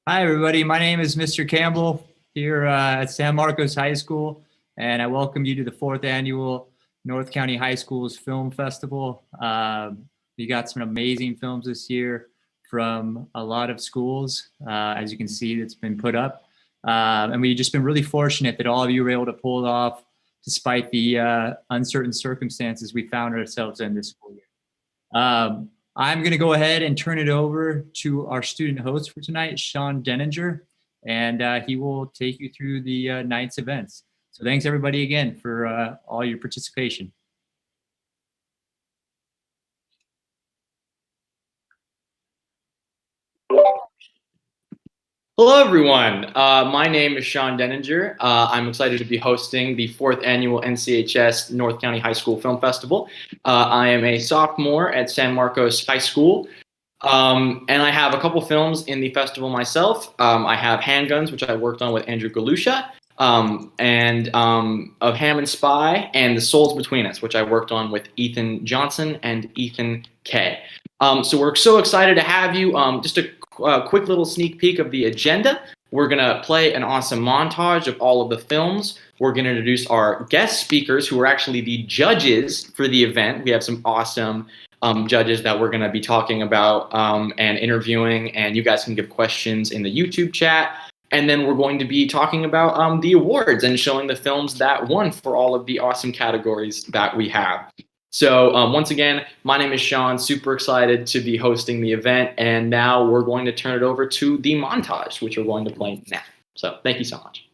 Hi, everybody. My name is Mr. Campbell here at San Marcos High School, and I welcome you to the fourth annual North County High Schools Film Festival. We got some amazing films this year from a lot of schools, as you can see, that's been put up. And we've just been really fortunate that all of you were able to pull it off despite the uncertain circumstances we found ourselves in this school year. I'm going to go ahead and turn it over to our student host for tonight, Sean Denninger, and he will take you through the night's events. So thanks everybody again for all your participation. Hello, everyone. My name is Sean Denninger. I'm excited to be hosting the fourth annual NCHS North County High School Film Festival. I am a sophomore at San Marcos High School, and I have a couple films in the festival myself. I have Handguns, which I worked on with Andrew Galusha, and Of Ham and Spy, and The Souls Between Us, which I worked on with Ethan Johnson and Ethan Kay. So we're so excited to have you. Just a quick little sneak peek of the agenda. We're going to play an awesome montage of all of the films. We're going to introduce our guest speakers, who are actually the judges for the event. We have some awesome judges that we're going to be talking about and interviewing, and you guys can give questions in the YouTube chat. And then we're going to be talking about the awards and showing the films that won for all of the awesome categories that we have. So once again, my name is Sean, super excited to be hosting the event, and now we're going to turn it over to the montage, which we're going to play now. So thank you so much.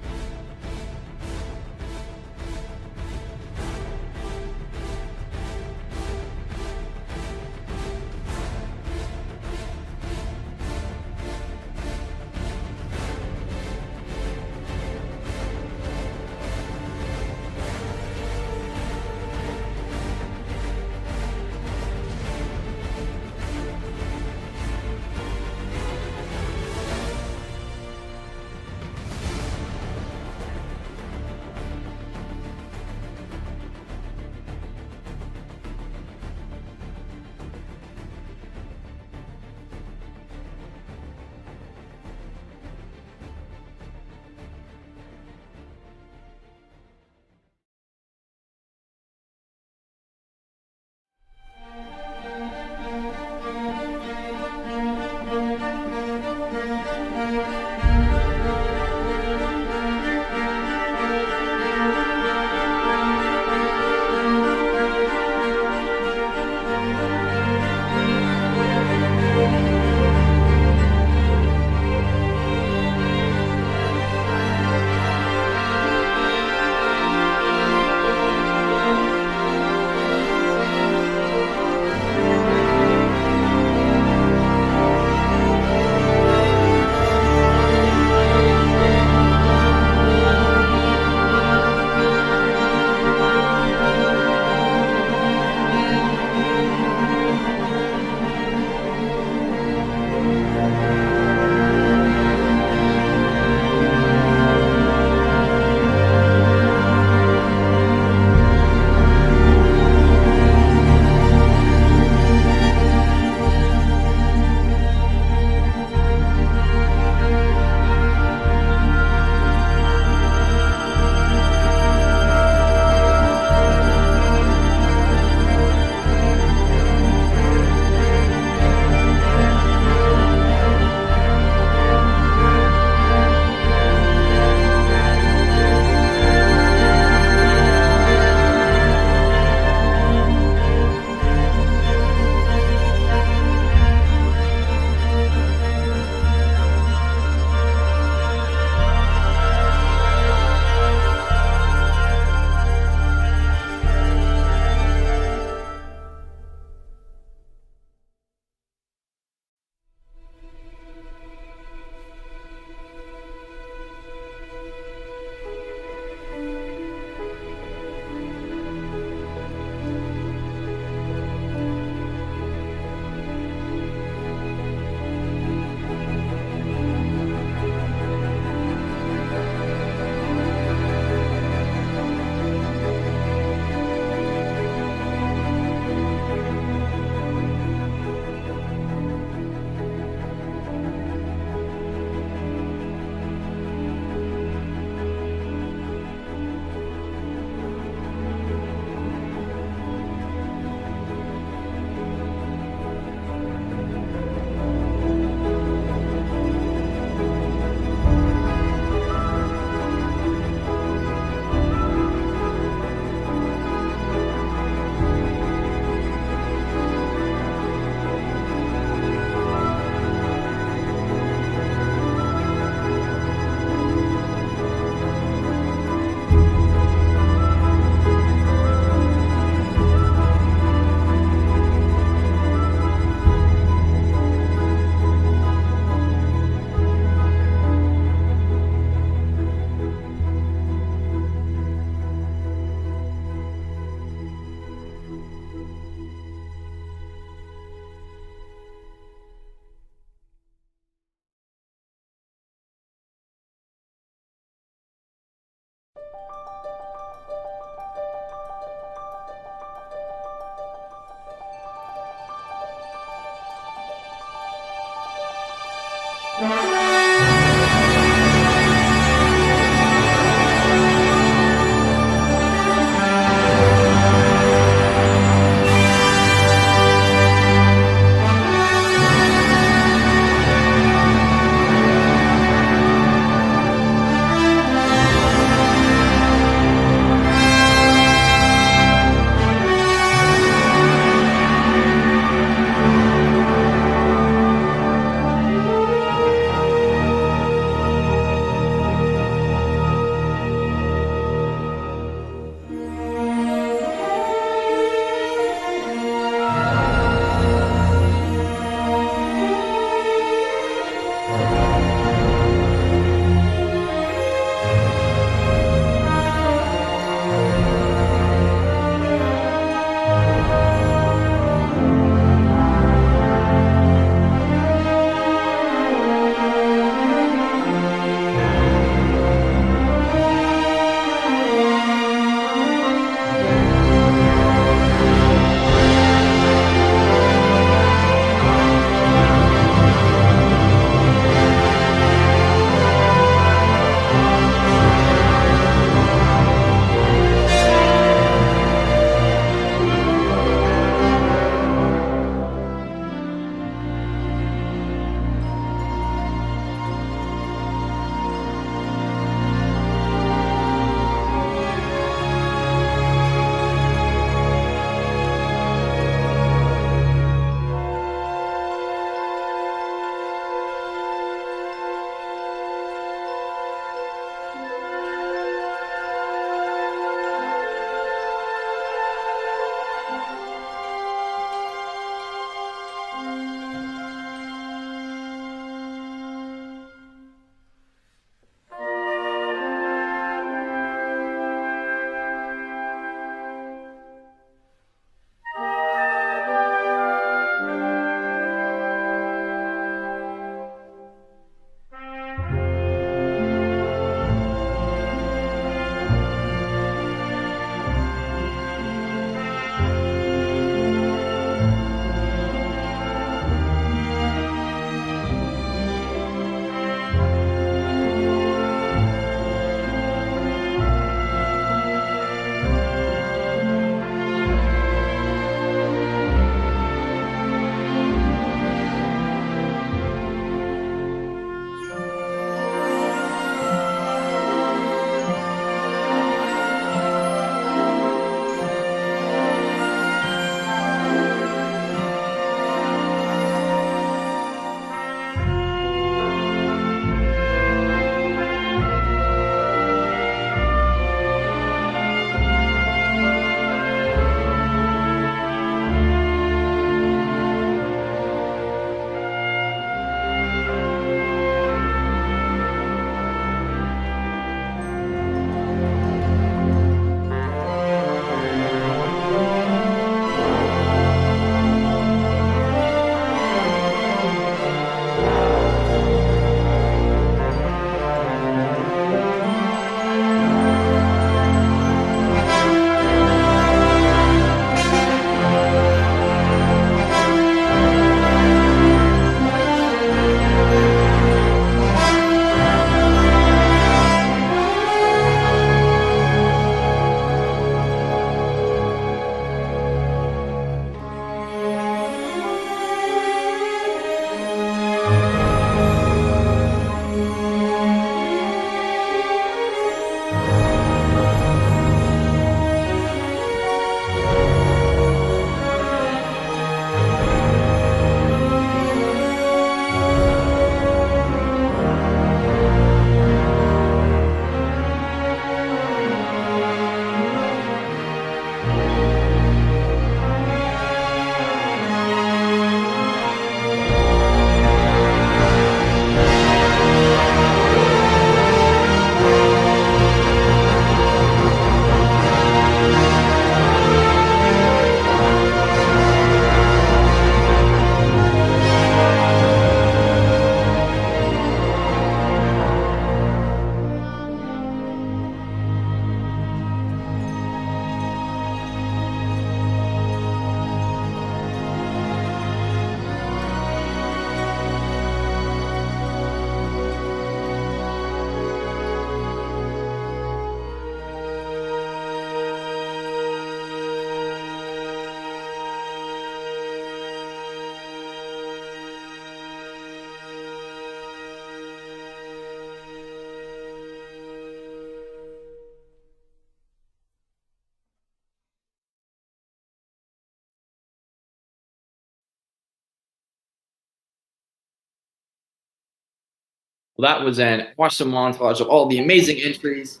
Well, that was an awesome montage of all the amazing entries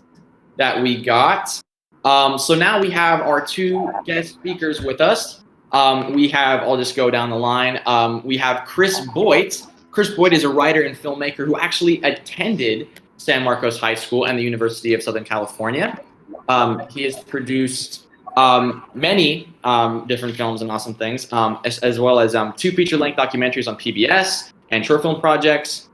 that we got. So now we have our two guest speakers with us. I'll just go down the line. We have Chris Boyd. Chris Boyd is a writer and filmmaker who actually attended San Marcos High School and the University of Southern California. He has produced many different films and awesome things, as well as two feature-length documentaries on PBS and short film projects.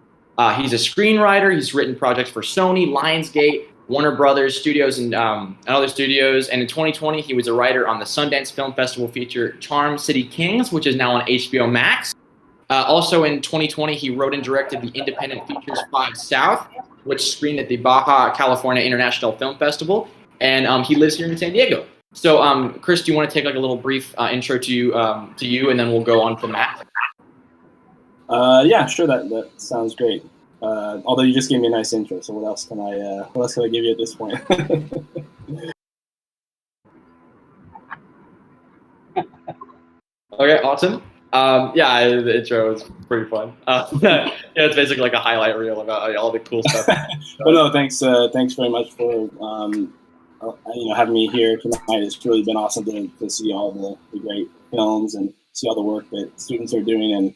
He's a screenwriter. He's written projects for Sony, Lionsgate, Warner Brothers Studios, and other studios. And in 2020, he was a writer on the Sundance Film Festival feature Charm City Kings, which is now on HBO Max. Also in 2020, he wrote and directed the independent features 5 South, which screened at the Baja California International Film Festival. And he lives here in San Diego. So, Chris, do you want to take like a little brief intro to you, and then we'll go on to Matt? Yeah, sure. That sounds great. Although you just gave me a nice intro, so what else can I give you at this point? Okay, awesome. Yeah, the intro was pretty fun. Yeah, it's basically like a highlight reel about all the cool stuff. Well, no, thanks very much for having me here tonight. It's really been awesome to see all the great films and see all the work that students are doing, and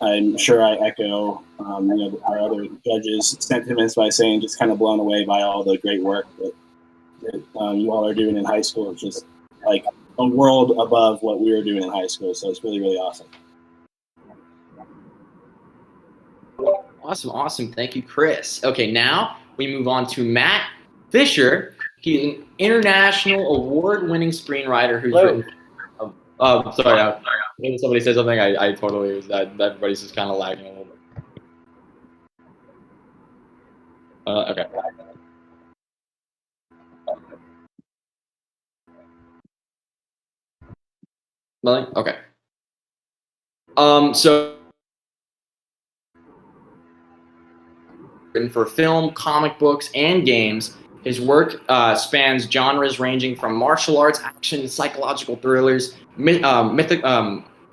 I'm sure I echo our other judges' sentiments by saying just kind of blown away by all the great work that you all are doing in high school. It's just like a world above what we were doing in high school, so it's really, really awesome. Awesome. Thank you, Chris. Okay, now we move on to Matt Fisher. He's an international award-winning screenwriter who's written. Sorry. When somebody says something, I totally everybody's just kind of lagging a little bit. Okay. Nothing? Okay. So written for film, comic books, and games. His work spans genres ranging from martial arts, action, psychological thrillers,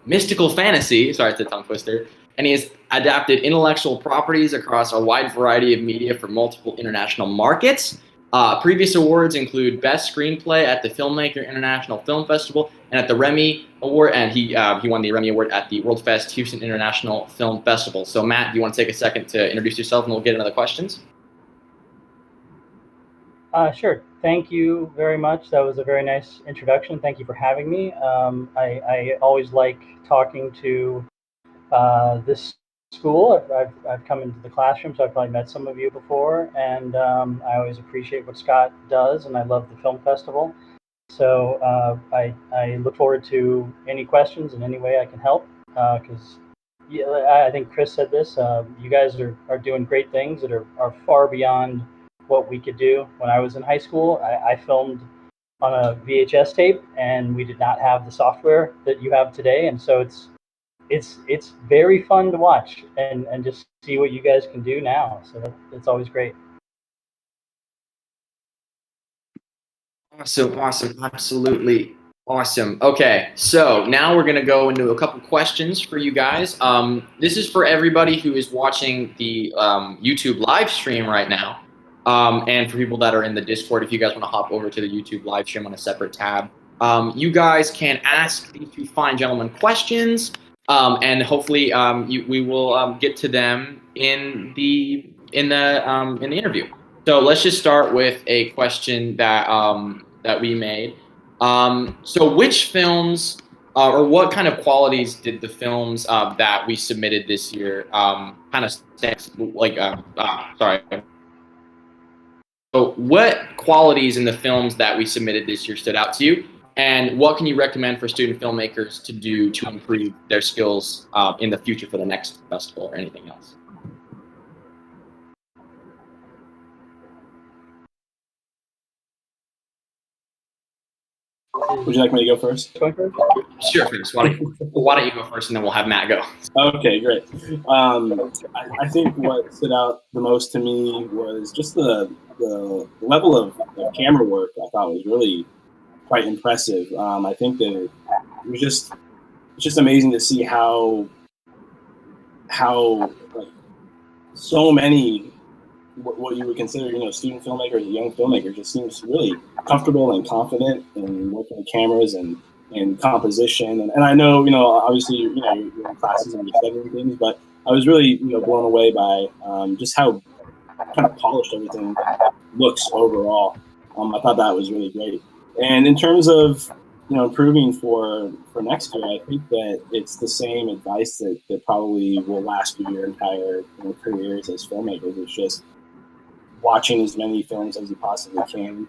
mystical fantasy, sorry, it's a tongue twister, and he has adapted intellectual properties across a wide variety of media for multiple international markets. Previous awards include Best Screenplay at the Filmmaker International Film Festival and at the Remy Award, and he won the Remy Award at the World Fest Houston International Film Festival. So Matt, do you want to take a second to introduce yourself and we'll get into the questions? Sure. Thank you very much. That was a very nice introduction. Thank you for having me. I always like talking to this school. I've come into the classroom, so I've probably met some of you before, and I always appreciate what Scott does, and I love the film festival. So I look forward to any questions in any way I can help, because I think Chris said this. You guys are doing great things that are far beyond what we could do. When I was in high school, I filmed on a VHS tape, and we did not have the software that you have today, and so it's very fun to watch and just see what you guys can do now. So it's always great. Awesome, absolutely awesome. Okay, so now we're gonna go into a couple questions for you guys. This is for everybody who is watching the YouTube live stream right now. And for people that are in the Discord, if you guys want to hop over to the YouTube live stream on a separate tab, you guys can ask these two fine gentlemen questions, and hopefully we will get to them in the interview. So let's just start with a question that we made. So which films or what kind of qualities did the films that we submitted this year kind of sorry. So what qualities in the films that we submitted this year stood out to you? And what can you recommend for student filmmakers to do to improve their skills in the future for the next festival or anything else? Would you like me to go first? Sure, Chris. Why don't you go first, and then we'll have Matt go. Okay, great. I think what stood out the most to me was just the level of camera work. I thought was really quite impressive. I think that it was it's just amazing to see how like, so many what you would consider, student filmmakers, young filmmakers, just seems really comfortable and confident in working with cameras and composition. And I know, obviously, you're in classes and you're studying things, but I was really, blown away by just how kind of polished everything looks overall. I thought that was really great. And in terms of, improving for next year, I think that it's the same advice that probably will last you your entire careers as filmmakers. It's just watching as many films as you possibly can,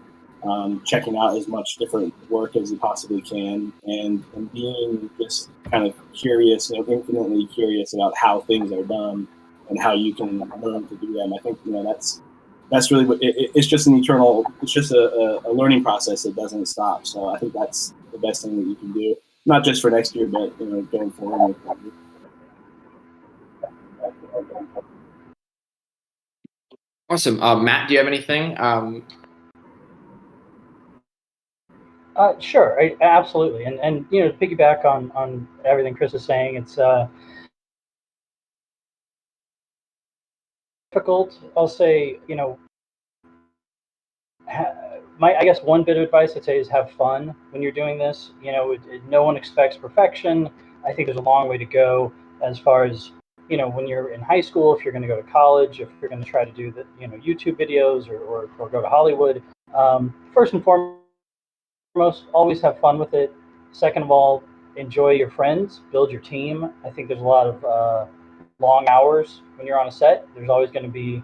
checking out as much different work as you possibly can, and being just kind of curious, infinitely curious about how things are done and how you can learn to do them. I think that's really what it's just it's just a learning process that doesn't stop. So I think that's the best thing that you can do, not just for next year, but going forward. Awesome. Matt, do you have anything? Sure, absolutely. And to piggyback on everything Chris is saying, it's difficult. I'll say, I guess one bit of advice I'd say is have fun when you're doing this. No one expects perfection. I think there's a long way to go as far as, when you're in high school, if you're going to go to college, if you're going to try to do the, YouTube videos or go to Hollywood. First and foremost, always have fun with it. Second of all, enjoy your friends, build your team. I think there's a lot of long hours when you're on a set. There's always going to be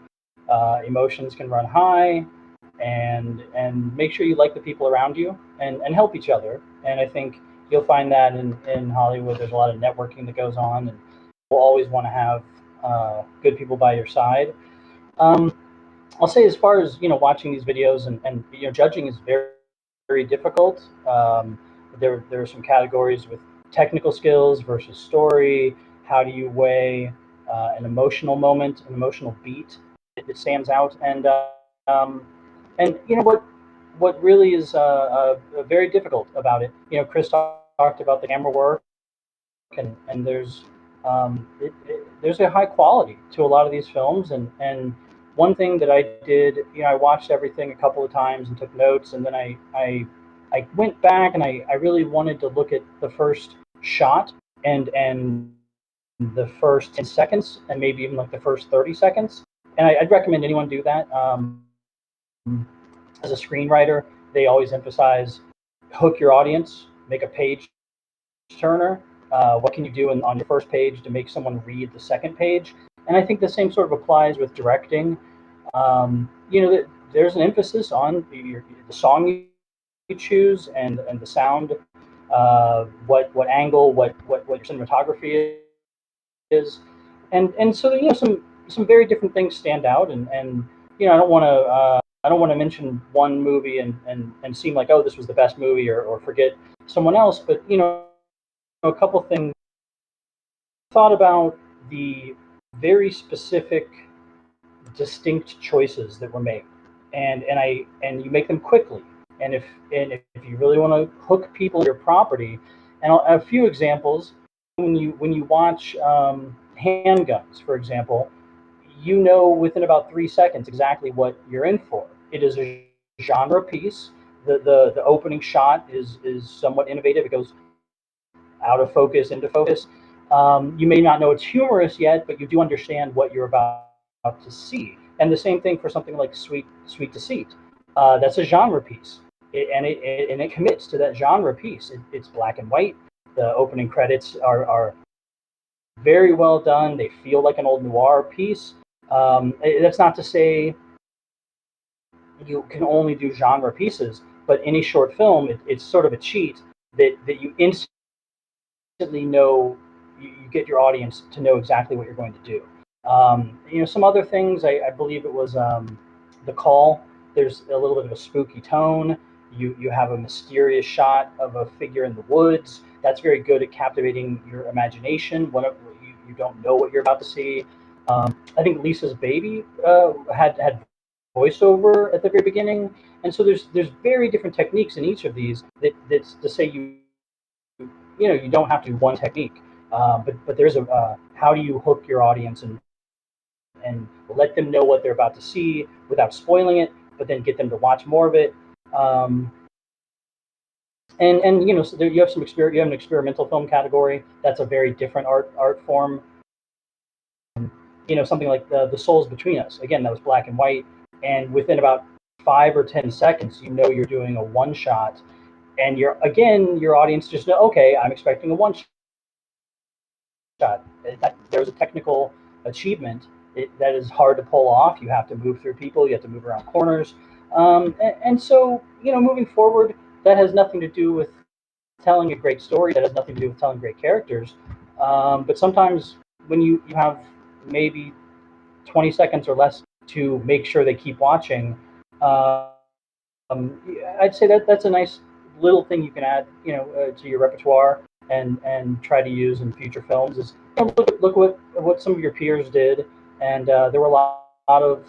emotions can run high, and make sure you like the people around you and help each other. And I think you'll find that in Hollywood, there's a lot of networking that goes on, and you'll always want to have good people by your side. I'll say as far as watching these videos and judging is very, very difficult. There are some categories with technical skills versus story. How do you weigh an emotional moment, an emotional beat that stands out? And what really is very difficult about it. Chris talked about the camera work, and there's a high quality to a lot of these films. And one thing that I did, I watched everything a couple of times and took notes, and then I went back and I really wanted to look at the first shot and the first 10 seconds and maybe even like the first 30 seconds. And I'd recommend anyone do that. As a screenwriter, they always emphasize hook your audience, make a page turner. What can you do on your first page to make someone read the second page? And I think the same sort of applies with directing. There's an emphasis on the song you choose and the sound, what angle, what your cinematography is, and so some very different things stand out. And I don't want to mention one movie and seem like, oh, this was the best movie, or forget someone else, but a couple things. Thought about the very specific, distinct choices that were made, and you make them quickly. And if you really want to hook people to your property, and a few examples, when you watch Handguns, for example, within about 3 seconds exactly what you're in for. It is a genre piece. The opening shot is somewhat innovative. It goes out of focus into focus. You may not know it's humorous yet, but you do understand what you're about to see. And the same thing for something like Sweet Deceit. That's a genre piece, and it commits to that genre piece. It's black and white. The opening credits are very well done. They feel like an old noir piece. That's not to say you can only do genre pieces, but any short film, it's sort of a cheat that you instantly know. You get your audience to know exactly what you're going to do. Some other things, I believe it was The Call. There's a little bit of a spooky tone. You have a mysterious shot of a figure in the woods. That's very good at captivating your imagination. You don't know what you're about to see. I think Lisa's Baby had voiceover at the very beginning, and so there's very different techniques in each of these. That's to say you don't have to do one technique, but there's how do you hook your audience and and let them know what they're about to see without spoiling it, but then get them to watch more of it. And so there, you have an experimental film category. That's a very different art form. Something like the Souls Between Us. Again, that was black and white, and within about 5 or 10 seconds, you're doing a one shot, and your audience just know, okay, I'm expecting a one shot. There's a technical achievement that is hard to pull off. You have to move through people. You have to move around corners, and so moving forward, that has nothing to do with telling a great story. That has nothing to do with telling great characters. But sometimes when you have maybe 20 seconds or less to make sure they keep watching, I'd say that's a nice little thing you can add, to your repertoire and try to use in future films. Is look what some of your peers did, and there were a lot of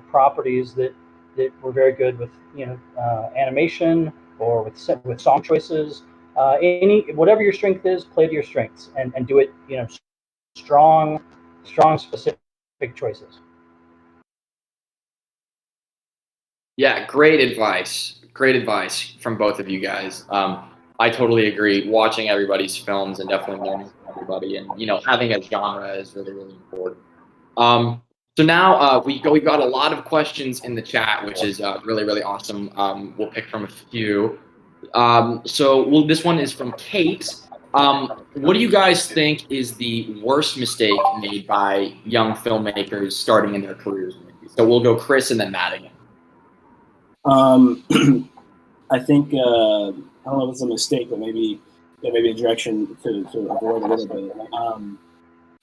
properties that were very good with animation or with song choices. Whatever your strength is, play to your strengths and do it. Strong specific choices. Yeah, great advice. Great advice from both of you guys. I totally agree. Watching everybody's films and definitely learning from everybody, and having a genre is really, really important. So now we've got a lot of questions in the chat, which is really, really awesome. We'll pick from a few. This one is from Kate. What do you guys think is the worst mistake made by young filmmakers starting in their careers? So we'll go Chris and then Matt again. I think I don't know if it's a mistake, but maybe a direction to avoid a little bit.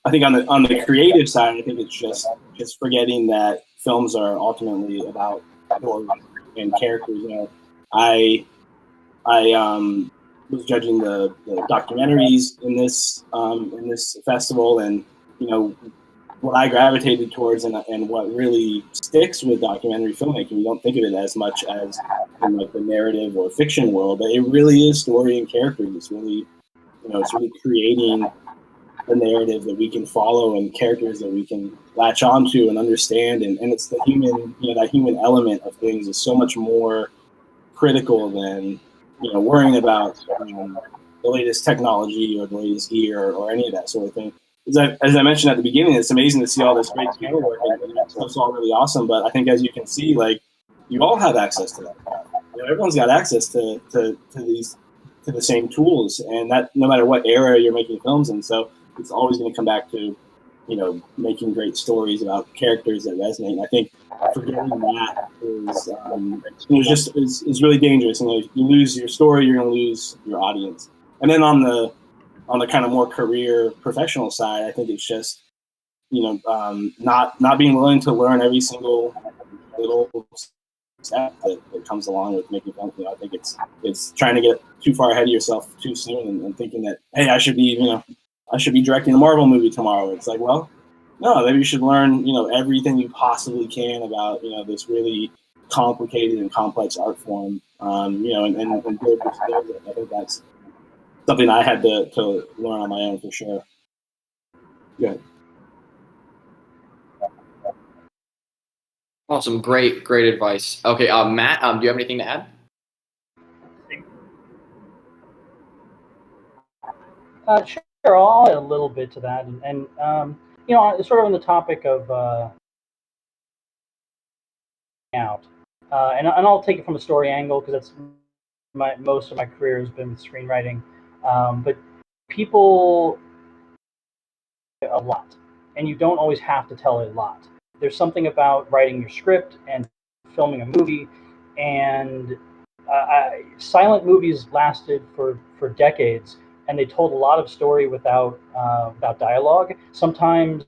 I think on the creative side, I think it's just forgetting that films are ultimately about story and characters. I was judging the documentaries in this festival, and what I gravitated towards and what really sticks with documentary filmmaking. You don't think of it as much as in like the narrative or fiction world, but it really is story and characters. It's really creating a narrative that we can follow and characters that we can latch onto and understand. And it's the human, that human element of things is so much more critical than worrying about the latest technology or the latest gear or any of that sort of thing. As I mentioned at the beginning, it's amazing to see all this great camera work, and that's all really awesome. But I think, as you can see, like, you all have access to that. Everyone's got access to the same tools, and that no matter what era you're making films in. So it's always going to come back to making great stories about characters that resonate. And I think forgetting that is really dangerous. You lose your story, you're going to lose your audience. And then on the kind of more career professional side, I think it's just not being willing to learn every single little step that comes along with making films. I think it's trying to get too far ahead of yourself too soon and thinking that, hey, I should be directing a Marvel movie tomorrow. It's like, well, no, maybe you should learn everything you possibly can about this really complicated and complex art form. And build your skills. I think that's something I had to learn on my own for sure. Good. Awesome. Great advice. Okay, Matt, do you have anything to add? Sure, I'll add a little bit to that. And sort of on the topic of out. And I'll take it from a story angle because that's most of my career has been with screenwriting. But people a lot, and you don't always have to tell a lot. There's something about writing your script and filming a movie, and silent movies lasted for decades, and they told a lot of story without dialogue. Sometimes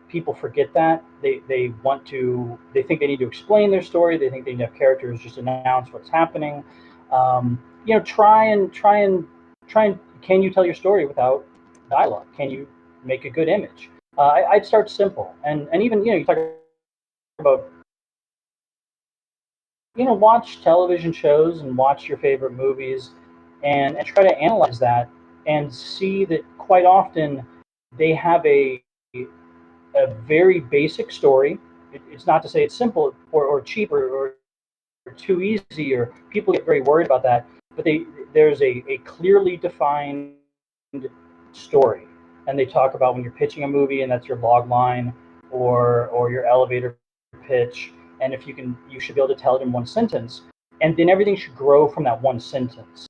people forget that they think they need to explain their story. They think they need to have characters just announce what's happening. Try and can you tell your story without dialogue? Can you make a good image? I'd start simple, and even you talk about watch television shows and watch your favorite movies, and try to analyze that and see that quite often they have a a very basic story. It's not to say it's simple or cheap or too easy, or people get very worried about that, but there's a clearly defined story, and they talk about when you're pitching a movie, and that's your log line or your elevator pitch, and if you should be able to tell it in one sentence, and then everything should grow from that one sentence.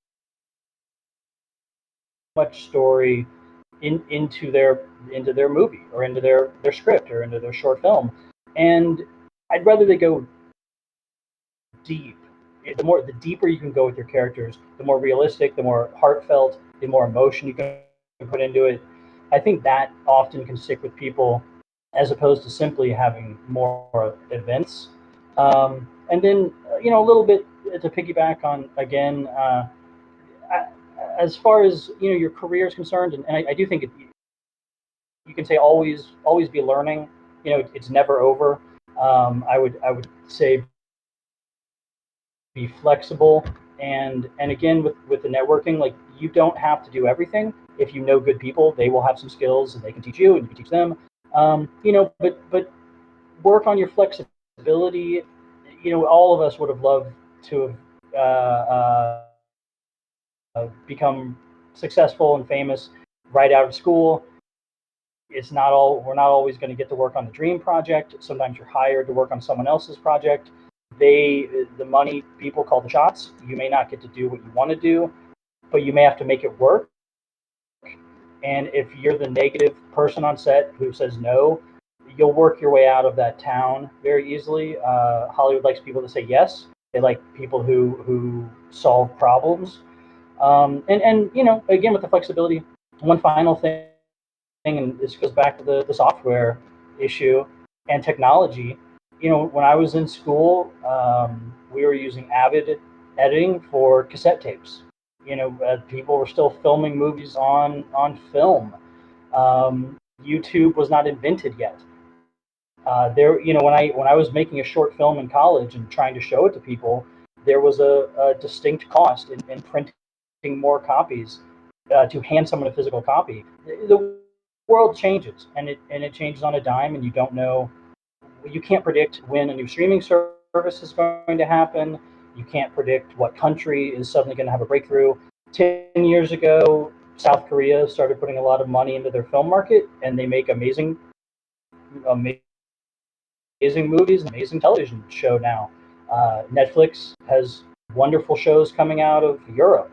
Much story into their movie or into their script or into their short film, and I'd rather they go deep. The deeper you can go with your characters, the more realistic, the more heartfelt, the more emotion you can put into it. I think that often can stick with people, as opposed to simply having more events. And then, a little bit to piggyback on again, as far as your career is concerned, and I do think you can say always be learning. It's never over. I would say be flexible, and again with the networking, like, you don't have to do everything. If you know good people, they will have some skills and they can teach you and you can teach them. But work on your flexibility. All of us would have loved to have become successful and famous right out of school. We're not always going to get to work on the dream project. Sometimes you're hired to work on someone else's project. The money people call the shots. You may not get to do what you want to do, but you may have to make it work. And if you're the negative person on set who says no, you'll work your way out of that town very easily. Hollywood likes people to say yes. They like people who solve problems. And again, with the flexibility, one final thing, and this goes back to the software issue and technology. When I was in school, we were using Avid editing for cassette tapes. People were still filming movies on film. YouTube was not invented yet. When I was making a short film in college and trying to show it to people, there was a distinct cost in printing more copies to hand someone a physical copy. The world changes, and it changes on a dime, and you can't predict when a new streaming service is going to happen. You can't predict what country is suddenly going to have a breakthrough. 10 years ago, South Korea started putting a lot of money into their film market, and they make amazing movies, and amazing television show now. Netflix has wonderful shows coming out of Europe,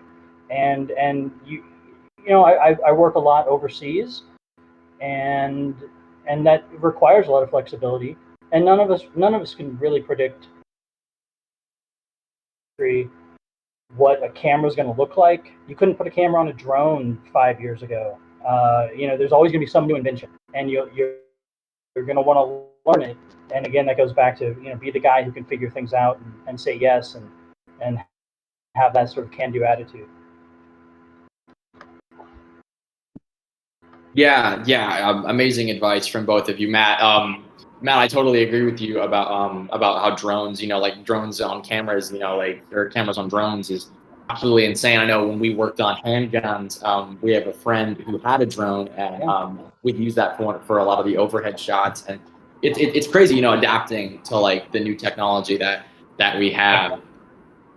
and I work a lot overseas, and that requires a lot of flexibility, and none of us can really predict what a camera is going to look like. You couldn't put a camera on a drone 5 years ago. There's always going to be some new invention, and you're going to want to learn it. And again, that goes back to be the guy who can figure things out and say yes and have that sort of can-do attitude. Yeah, amazing advice from both of you, Matt. Matt, I totally agree with you about how drones, like drones on cameras, or cameras on drones is absolutely insane. I know when we worked on handguns, we have a friend who had a drone, and we use that for a lot of the overhead shots, and it's crazy, adapting to like the new technology that we have.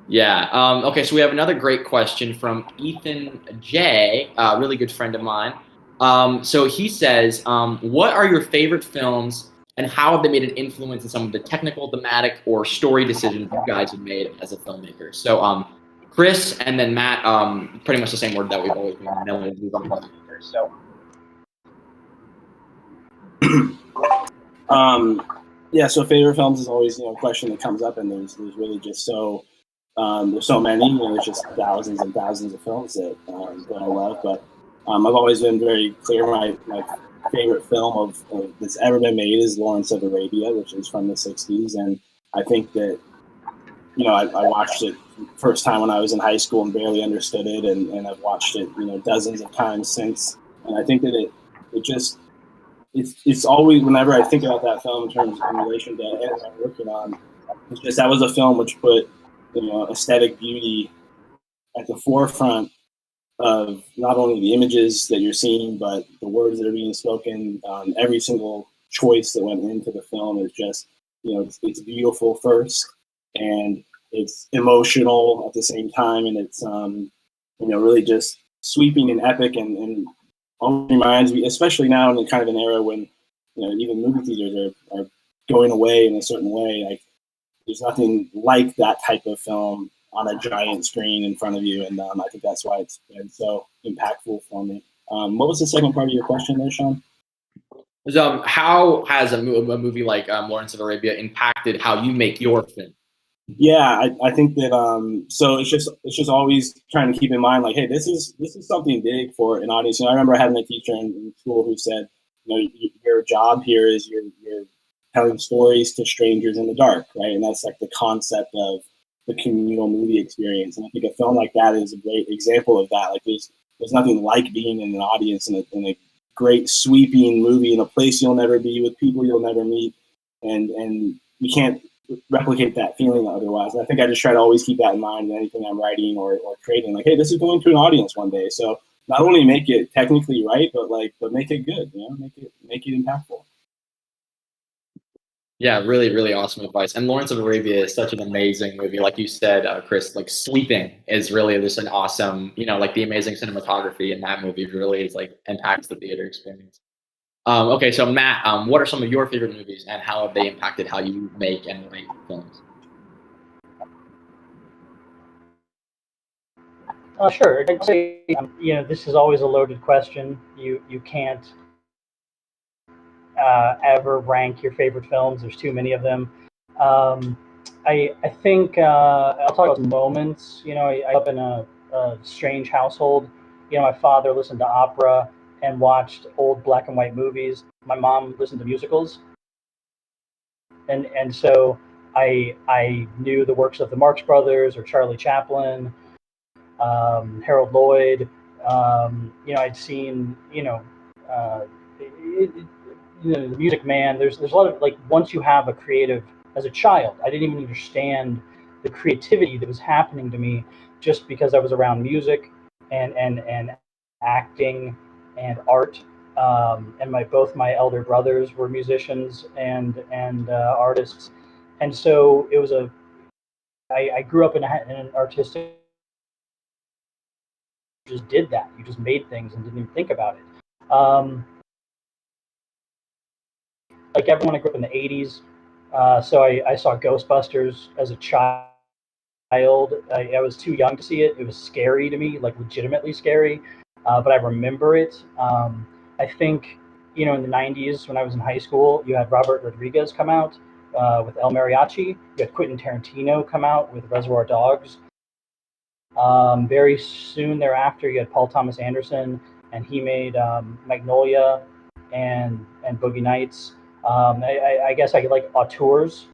Yeah. Okay, so we have another great question from Ethan J, a really good friend of mine. So he says, what are your favorite films, and how have they made an influence in some of the technical, thematic, or story decisions you guys have made as a filmmaker? So Chris and then Matt, pretty much the same word that we've always been known to on filmmakers. So. So favorite films is always a question that comes up, and there's really just there's so many. There's just thousands and thousands of films that I love, but I've always been very clear. My favorite film that's ever been made is Lawrence of Arabia, which is from the '60s, and I think that I watched it first time when I was in high school and barely understood it, and I've watched it dozens of times since, and I think that it's always, whenever I think about that film in relation to anything I'm working on, it's just that was a film which put aesthetic beauty at the forefront of not only the images that you're seeing, but the words that are being spoken. Every single choice that went into the film is just, it's beautiful first, and it's emotional at the same time, and it's really just sweeping and epic, and almost reminds me, especially now in kind of an era when even movie theaters are going away in a certain way. Like, there's nothing like that type of film on a giant screen in front of you, and I think that's why it's been so impactful for me. What was the second part of your question there, Sean? How has a movie like Lawrence of Arabia impacted how you make your film? Yeah, I think that so it's just always trying to keep in mind, like, hey, this is something big for an audience. I remember having a teacher in school who said, your job here is you're telling stories to strangers in the dark, right? And that's like the concept of the communal movie experience. And I think a film like that is a great example of that. Like, there's nothing like being in an audience in a great sweeping movie in a place you'll never be, with people you'll never meet, and you can't replicate that feeling otherwise. And I think I just try to always keep that in mind in anything I'm writing or creating. Like, hey, this is going to an audience one day, so not only make it technically right, but make it good. Make it impactful. Yeah, really, really awesome advice. And Lawrence of Arabia is such an amazing movie. Like you said, Chris, like, sweeping is really just an awesome, like the amazing cinematography in that movie really is like impacts the theater experience. Okay, so Matt, what are some of your favorite movies, and how have they impacted how you make and write films? Sure. I'd say, this is always a loaded question. You can't ever rank your favorite films. There's too many of them. I think I'll talk about moments. I grew up in a strange household. My father listened to opera and watched old black and white movies. My mom listened to musicals, and so I knew the works of the Marx Brothers or Charlie Chaplin, Harold Lloyd. I'd seen the Music Man. There's a lot of, like, once you have a creative, as a child, I didn't even understand the creativity that was happening to me just because I was around music and acting and art. And both my elder brothers were musicians and artists, and so I grew up in an artistic. Just did that. You just made things and didn't even think about it. Like everyone, I grew up in the '80s, so I saw Ghostbusters as a child. I was too young to see it. It was scary to me, like legitimately scary, but I remember it. I think, in the '90s when I was in high school, you had Robert Rodriguez come out with El Mariachi. You had Quentin Tarantino come out with Reservoir Dogs. Very soon thereafter, you had Paul Thomas Anderson, and he made Magnolia and Boogie Nights. I guess I like auteurs.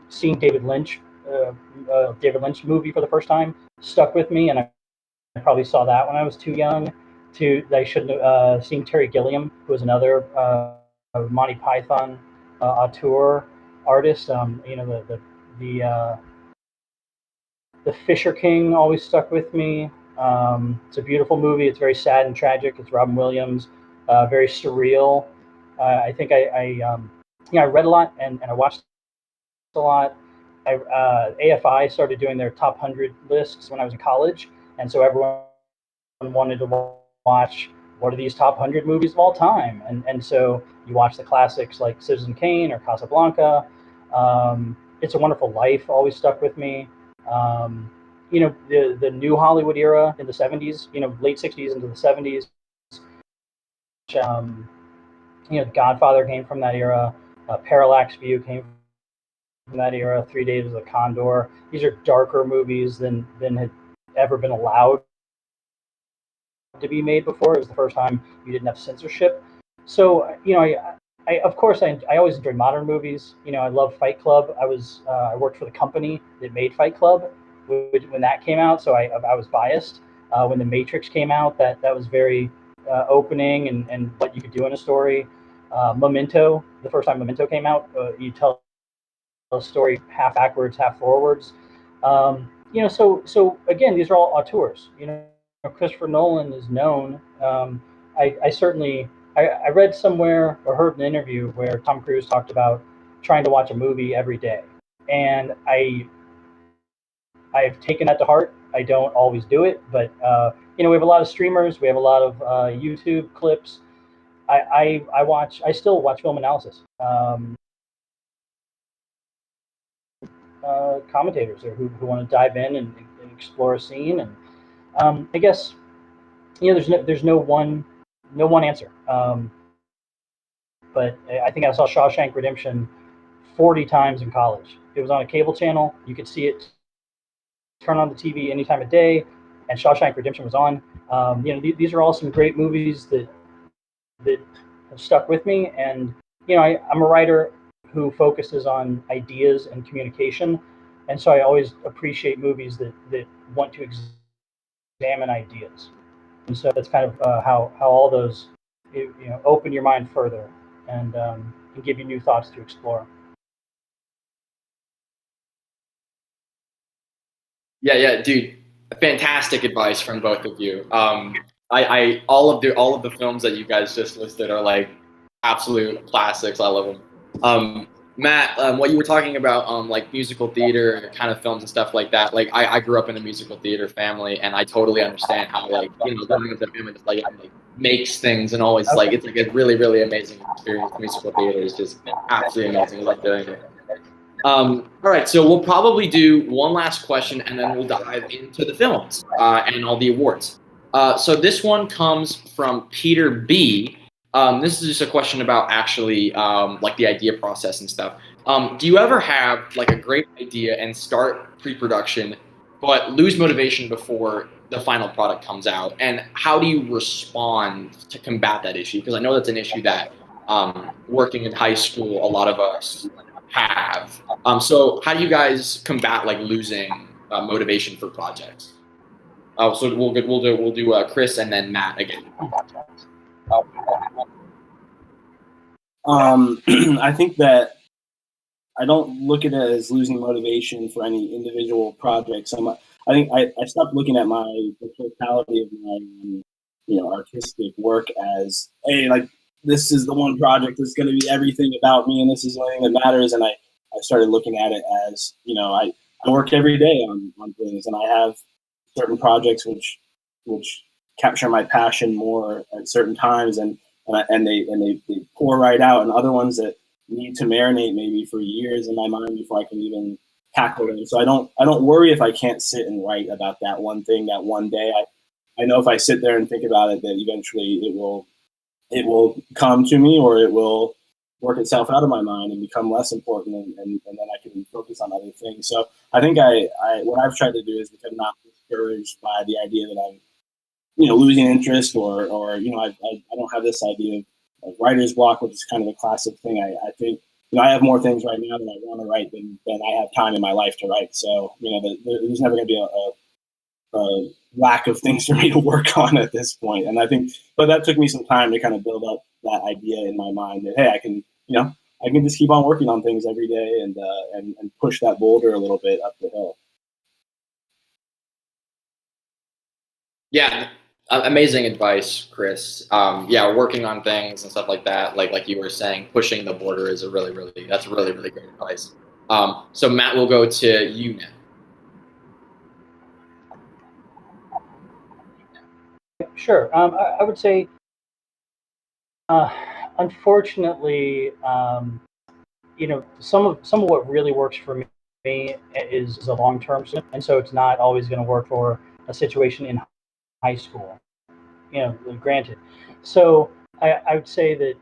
Seeing David Lynch movie for the first time stuck with me, and I probably saw that when I was too young. I should have seen Terry Gilliam, who was another Monty Python auteur artist. The Fisher King always stuck with me. It's a beautiful movie. It's very sad and tragic. It's Robin Williams, very surreal. I think I read a lot and I watched a lot. AFI started doing their top 100 lists when I was in college, and so everyone wanted to watch what are these top 100 movies of all time, and so you watch the classics like Citizen Kane or Casablanca. It's a Wonderful Life always stuck with me. The new Hollywood era in the '70s, late '60s into the '70s. Godfather came from that era. Parallax View came from that era. 3 Days of the Condor. These are darker movies than had ever been allowed to be made before. It was the first time you didn't have censorship. So of course I always enjoy modern movies. I love Fight Club. I worked for the company that made Fight Club when that came out, so I was biased. When The Matrix came out, that was very opening and what you could do in a story. Memento, the first time Memento came out, you tell a story half backwards, half forwards. So again, these are all auteurs. Christopher Nolan is known. I certainly I read somewhere or heard an interview where Tom Cruise talked about trying to watch a movie every day, and I've taken that to heart. I don't always do it, but we have a lot of streamers, we have a lot of YouTube clips. I still watch film analysis. Commentators who want to dive in and explore a scene, and I guess there's no one answer. But I think I saw Shawshank Redemption 40 times in college. It was on a cable channel. You could see it turn on the TV any time of day, and Shawshank Redemption was on. These are all some great movies that have stuck with me. And I'm a writer who focuses on ideas and communication, and so I always appreciate movies that want to examine ideas. And so that's kind of how all those open your mind further and give you new thoughts to explore. Yeah, dude, fantastic advice from both of you. I all of the films that you guys just listed are like absolute classics. I love them. Matt, what you were talking about, like musical theater kind of films and stuff like that. Like I grew up in a musical theater family, and I totally understand how living with the family just like makes things and always like it's like a really really amazing experience. Musical theater is just absolutely amazing. I love doing it. All right, so we'll probably do one last question, and then we'll dive into the films and all the awards. So this one comes from Peter B. This is just a question about actually like the idea process and stuff. Do you ever have like a great idea and start pre-production, but lose motivation before the final product comes out? And how do you respond to combat that issue? Because I know that's an issue that working in high school, a lot of us have. So how do you guys combat like losing motivation for projects? So we'll do Chris and then Matt again. I think that I don't look at it as losing motivation for any individual projects. I think I stopped looking at the totality of my artistic work as, hey, like this is the one project that's going to be everything about me, and this is the only thing that matters. And I started looking at it as, I work every day on things, and I have certain projects which capture my passion more at certain times, and they pour right out, and other ones that need to marinate maybe for years in my mind before I can even tackle them. So I don't worry if I can't sit and write about that one thing that one day. I know if I sit there and think about it, that eventually it will come to me, or it will work itself out of my mind and become less important, and then I can focus on other things. So I think what I've tried to do is become not discouraged by the idea that I'm losing interest, or I don't have this idea of writer's block, which is kind of a classic thing. I think I have more things right now that I want to write than I have time in my life to write. So there's never going to be a lack of things for me to work on at this point. And I think, but that took me some time to kind of build up that idea in my mind that, hey, I can just keep on working on things every day and push that boulder a little bit up the hill. Yeah, amazing advice, Chris. Yeah, working on things and stuff like that, like you were saying, pushing the border is really great advice. So Matt, we'll go to you now. Sure. I would say, unfortunately, some of what really works for me is a long-term, and so it's not always going to work for a situation in high school. Granted. So I would say that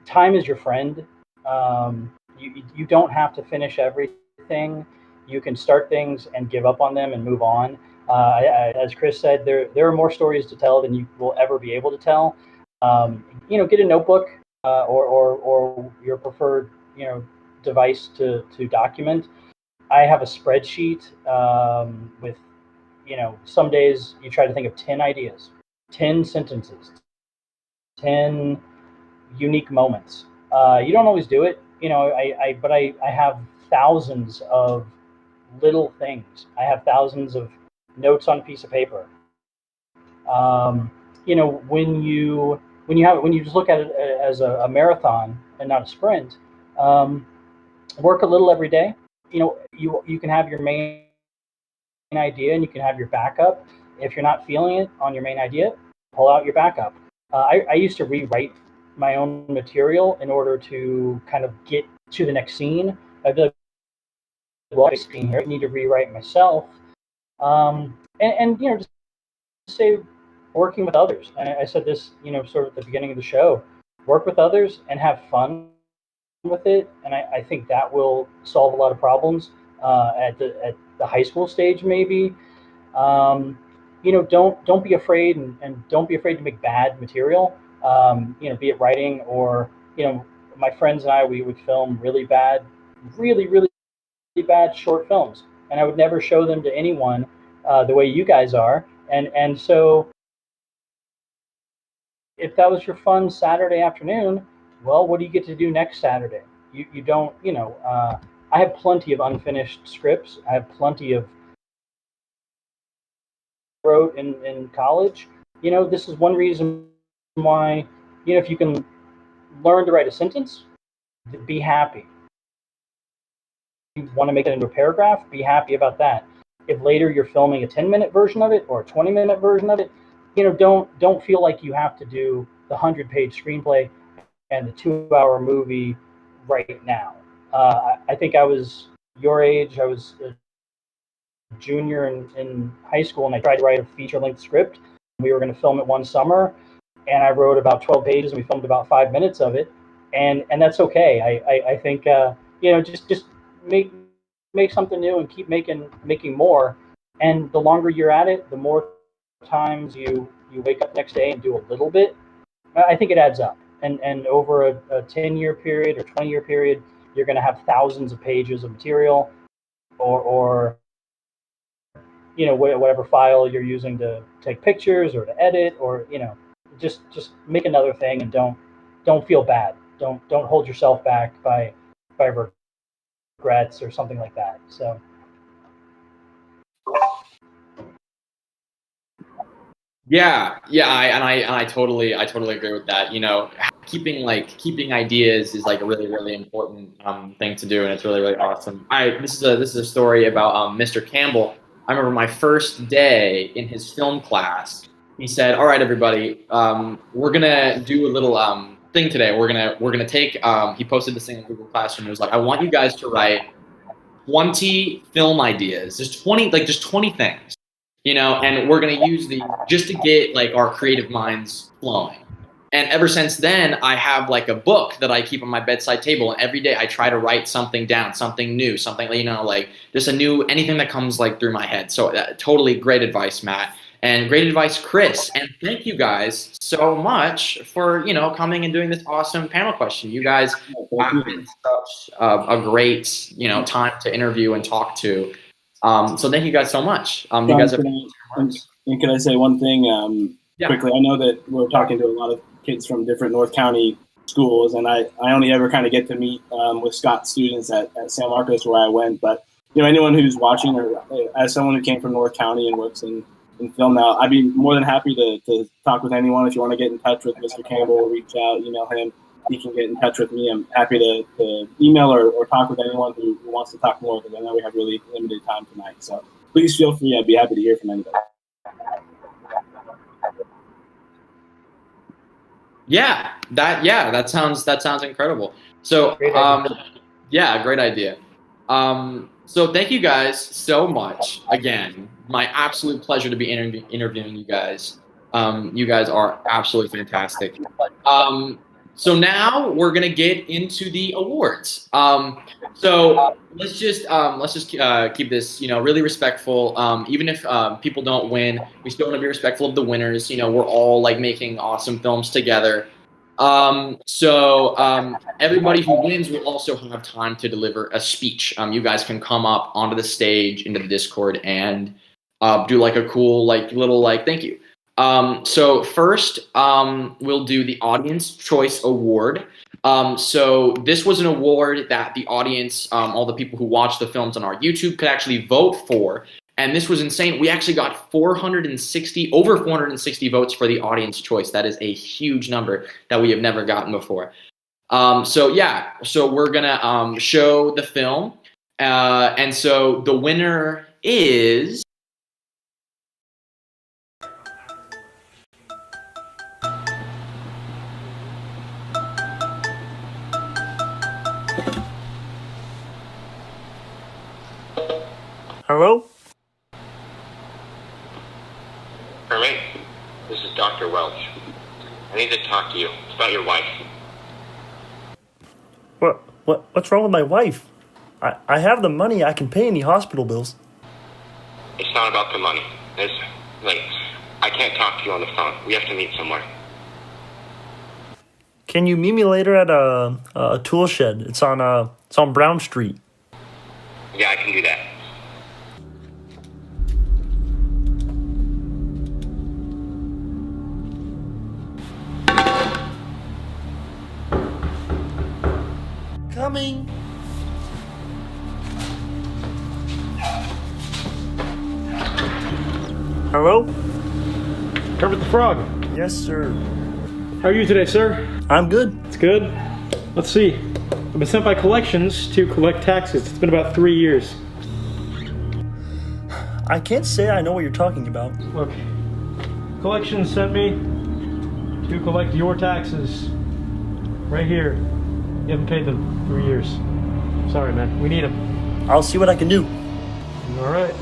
time is your friend. You don't have to finish everything. You can start things and give up on them and move on. As Chris said, there are more stories to tell than you will ever be able to tell. Get a notebook or your preferred device to document. I have a spreadsheet with some days you try to think of 10 ideas, 10 sentences, 10 unique moments. You don't always do it, but I have thousands of little things. I have thousands of notes on a piece of paper. You know, when you just look at it as a marathon and not a sprint, work a little every day. You know, you can have your main idea and you can have your backup. If you're not feeling it on your main idea, pull out your backup. I used to rewrite my own material in order to kind of get to the next scene. I'd be like, well, scene here, I need to rewrite myself. And you know, just say working with others. I said this, you know, sort of at the beginning of the show. Work with others and have fun with it, and I think that will solve a lot of problems at the high school stage, maybe. You know, don't be afraid, and don't be afraid to make bad material. You know, be it writing or, you know, my friends and I, we would film really bad, really bad short films, and I would never show them to anyone the way you guys are. And so if that was your fun Saturday afternoon, well, what do you get to do next Saturday? You don't, you know, I have plenty of unfinished scripts. I have plenty of wrote in college. You know, this is one reason why, you know, if you can learn to write a sentence, be happy. If you want to make it into a paragraph, be happy about that. If later you're filming a 10-minute version of it or a 20-minute version of it, you know, don't feel like you have to do the 100-page screenplay and the 2-hour movie right now. I think I was your age. I was a junior in high school, and I tried to write a feature-length script. We were going to film it one summer, and I wrote about 12 pages, and we filmed about 5 minutes of it, and that's okay. I think you know, just make something new and keep making more. And the longer you're at it, the more times you wake up next day and do a little bit. I think it adds up. And over a 10-year period or 20-year period, you're going to have thousands of pages of material, or you know, whatever file you're using to take pictures or to edit, or, you know, just make another thing, and don't feel bad. Don't hold yourself back by regrets or something like that. So. Yeah, I totally agree with that. You know, keeping ideas is like a really important thing to do, and it's really awesome. This is a story about Mr. Campbell. I remember my first day in his film class. He said, "All right, everybody, we're gonna do a little thing today. We're gonna take." He posted this thing in Google Classroom. It was like, "I want you guys to write 20 film ideas. Just 20 things." You know, and we're going to use these just to get like our creative minds flowing. And ever since then, I have like a book that I keep on my bedside table, and every day I try to write something down, something new, something, you know, like just anything that comes like through my head. So totally great advice, Matt, and great advice, Chris. And thank you guys so much for, you know, coming and doing this awesome panel question. You guys have been such a great, you know, time to interview and talk to. So thank you guys so much. You guys have and can I say one thing quickly? I know that we're talking to a lot of kids from different North County schools, and I only ever kind of get to meet with Scott's students at San Marcos where I went. But, you know, anyone who's watching, or as someone who came from North County and works in film now, I'd be more than happy to talk with anyone. If you want to get in touch with Mr. Campbell, reach out, email him. He can get in touch with me. I'm happy to email or talk with anyone who wants to talk more, because I know we have really limited time tonight. So please feel free. I'd be happy to hear from anybody. That sounds incredible. So great idea. So thank you guys so much. Again, my absolute pleasure to be interviewing you guys. You guys are absolutely fantastic. So now we're gonna get into the awards. So let's just keep this, you know, really respectful. Even if people don't win, we still want to be respectful of the winners. You know, we're all like making awesome films together. Everybody who wins will also have time to deliver a speech. You guys can come up onto the stage into the Discord and do like a cool little thank you. So first, we'll do the Audience Choice Award. So this was an award that the audience, all the people who watch the films on our YouTube, could actually vote for. And this was insane. We actually got over 460 votes for the audience choice. That is a huge number that we have never gotten before. So we're gonna show the film. And so the winner is... Hello? Hermie, this is Dr. Welch. I need to talk to you. It's about your wife. What's wrong with my wife? I have the money. I can pay any hospital bills. It's not about the money. I can't talk to you on the phone. We have to meet somewhere. Can you meet me later at a tool shed? It's on Brown Street. Yeah, I can do that. Coming. Hello? Kermit the Frog. Yes, sir. How are you today, sir? I'm good. It's good. Let's see. I've been sent by collections to collect taxes. It's been about 3 years. I can't say I know what you're talking about. Look, collections sent me to collect your taxes. Right here. You haven't paid them 3 years. Sorry, man. We need them. I'll see what I can do. All right.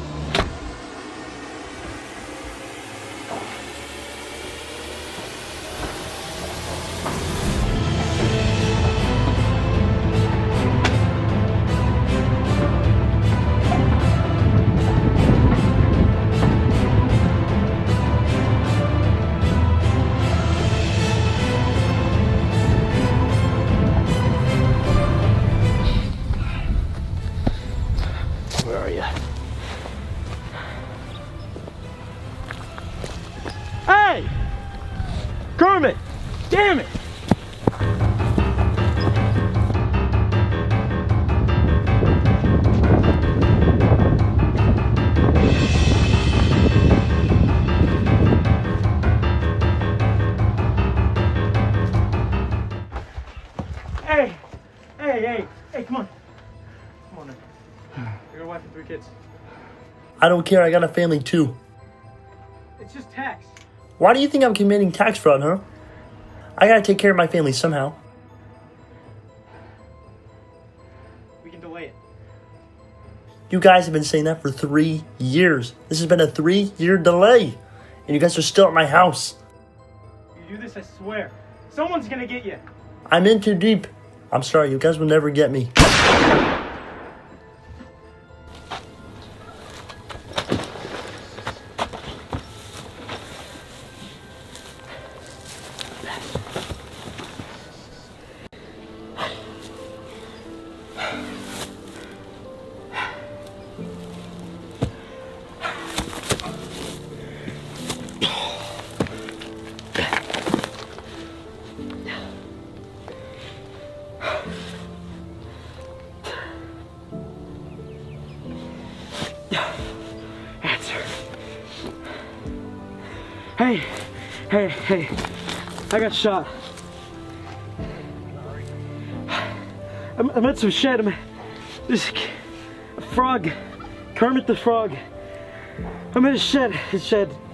Where are you? Hey! Kermit! Damn it! Hey, come on. Come on, man. You're a wife and 3 kids. I don't care. I got a family too. It's just tax. Why do you think I'm committing tax fraud, huh? I gotta take care of my family somehow. We can delay it. You guys have been saying that for 3 years. This has been a 3-year delay. And you guys are still at my house. If you do this, I swear, someone's gonna get you. I'm in too deep. I'm sorry, you guys will never get me. Hey, I got shot. I'm at some shed. This frog, Kermit the Frog. I'm at his shed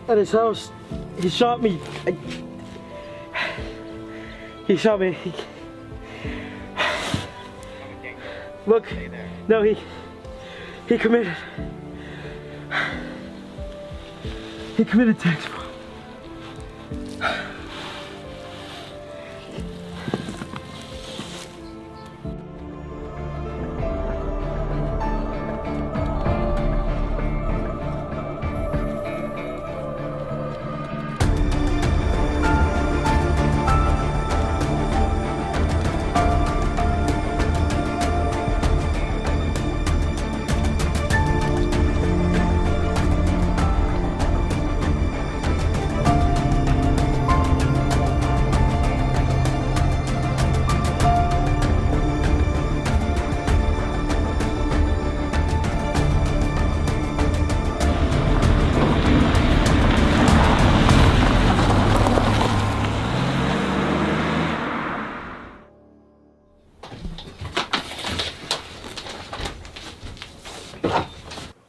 at his house. He shot me. He shot me. Look, no, he committed tax fraud.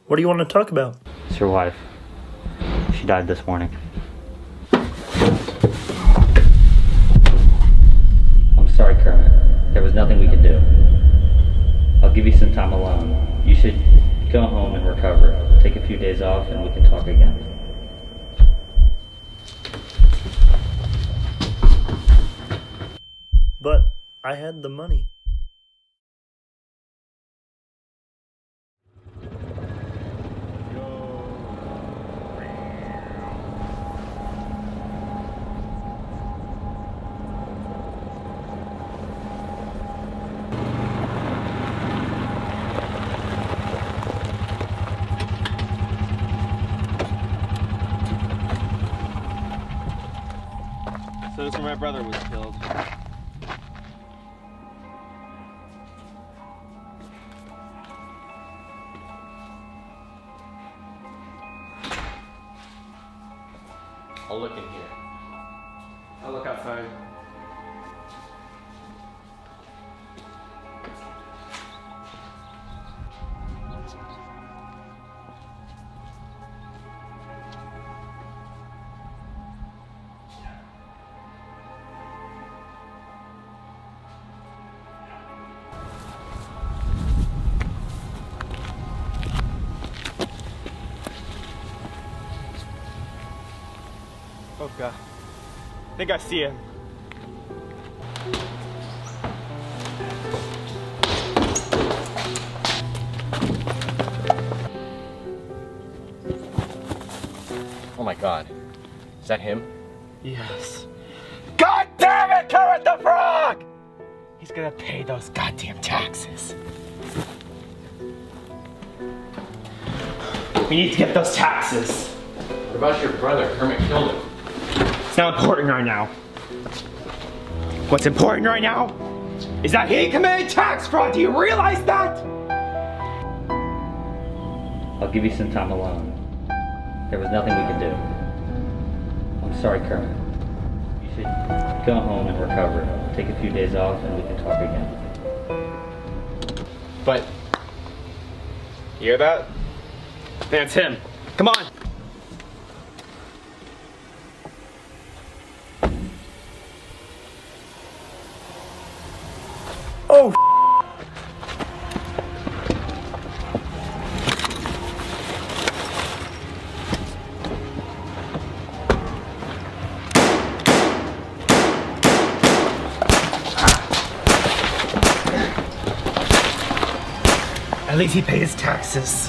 What do you want to talk about? It's your wife. She died this morning. I'm sorry, Kermit. There was nothing we could do. I'll give you some time alone. You should go home and recover. Take a few days off and we can talk again. But I had the money. So that's where my brother was killed. I'll look in here. I'll look outside. Oh god. I think I see him. Oh my god. Is that him? Yes. God damn it, Kermit the Frog! He's gonna pay those goddamn taxes. We need to get those taxes. What about your brother? Kermit killed him. It's not important right now. What's important right now is that he committed tax fraud. Do you realize that? I'll give you some time alone. There was nothing we could do. I'm sorry, Kermit. You should go home and recover. Take a few days off and we can talk again. But, you hear that? That's him. Come on. Oh, At least he paid his taxes.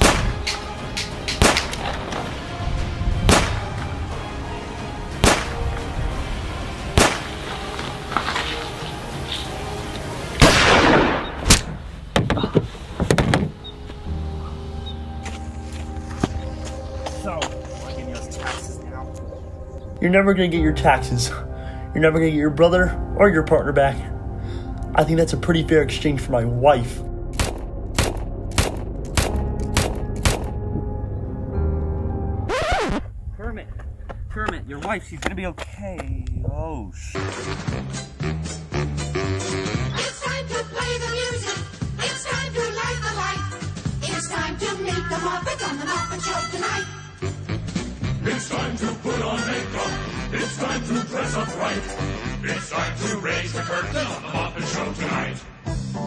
So, we're getting those taxes now. you're never gonna get your taxes. You're never gonna get your brother or your partner back. I think that's a pretty fair exchange for my wife. Kermit, your wife, she's gonna be okay. Oh, shit. It's time to play the music. It's time to light the light. It's time to meet the Muppets on the Muppet Show tonight. It's time to put on makeup. It's time to dress up right. It's time to raise the curtain on the Muppet Show tonight.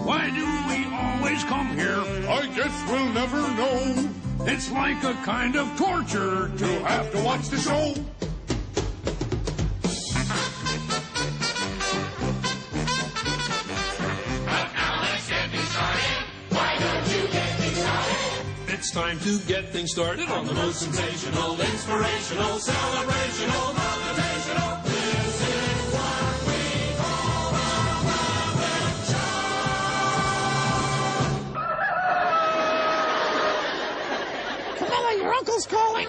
Why do we always come here? I guess we'll never know. It's like a kind of torture to have to watch the show. But now let's get me started. Why don't you get me started? It's time to get things started on the most sensational, inspirational, celebrational, motivational. This is what we call the Muppet Show. Camilla, your uncle's calling.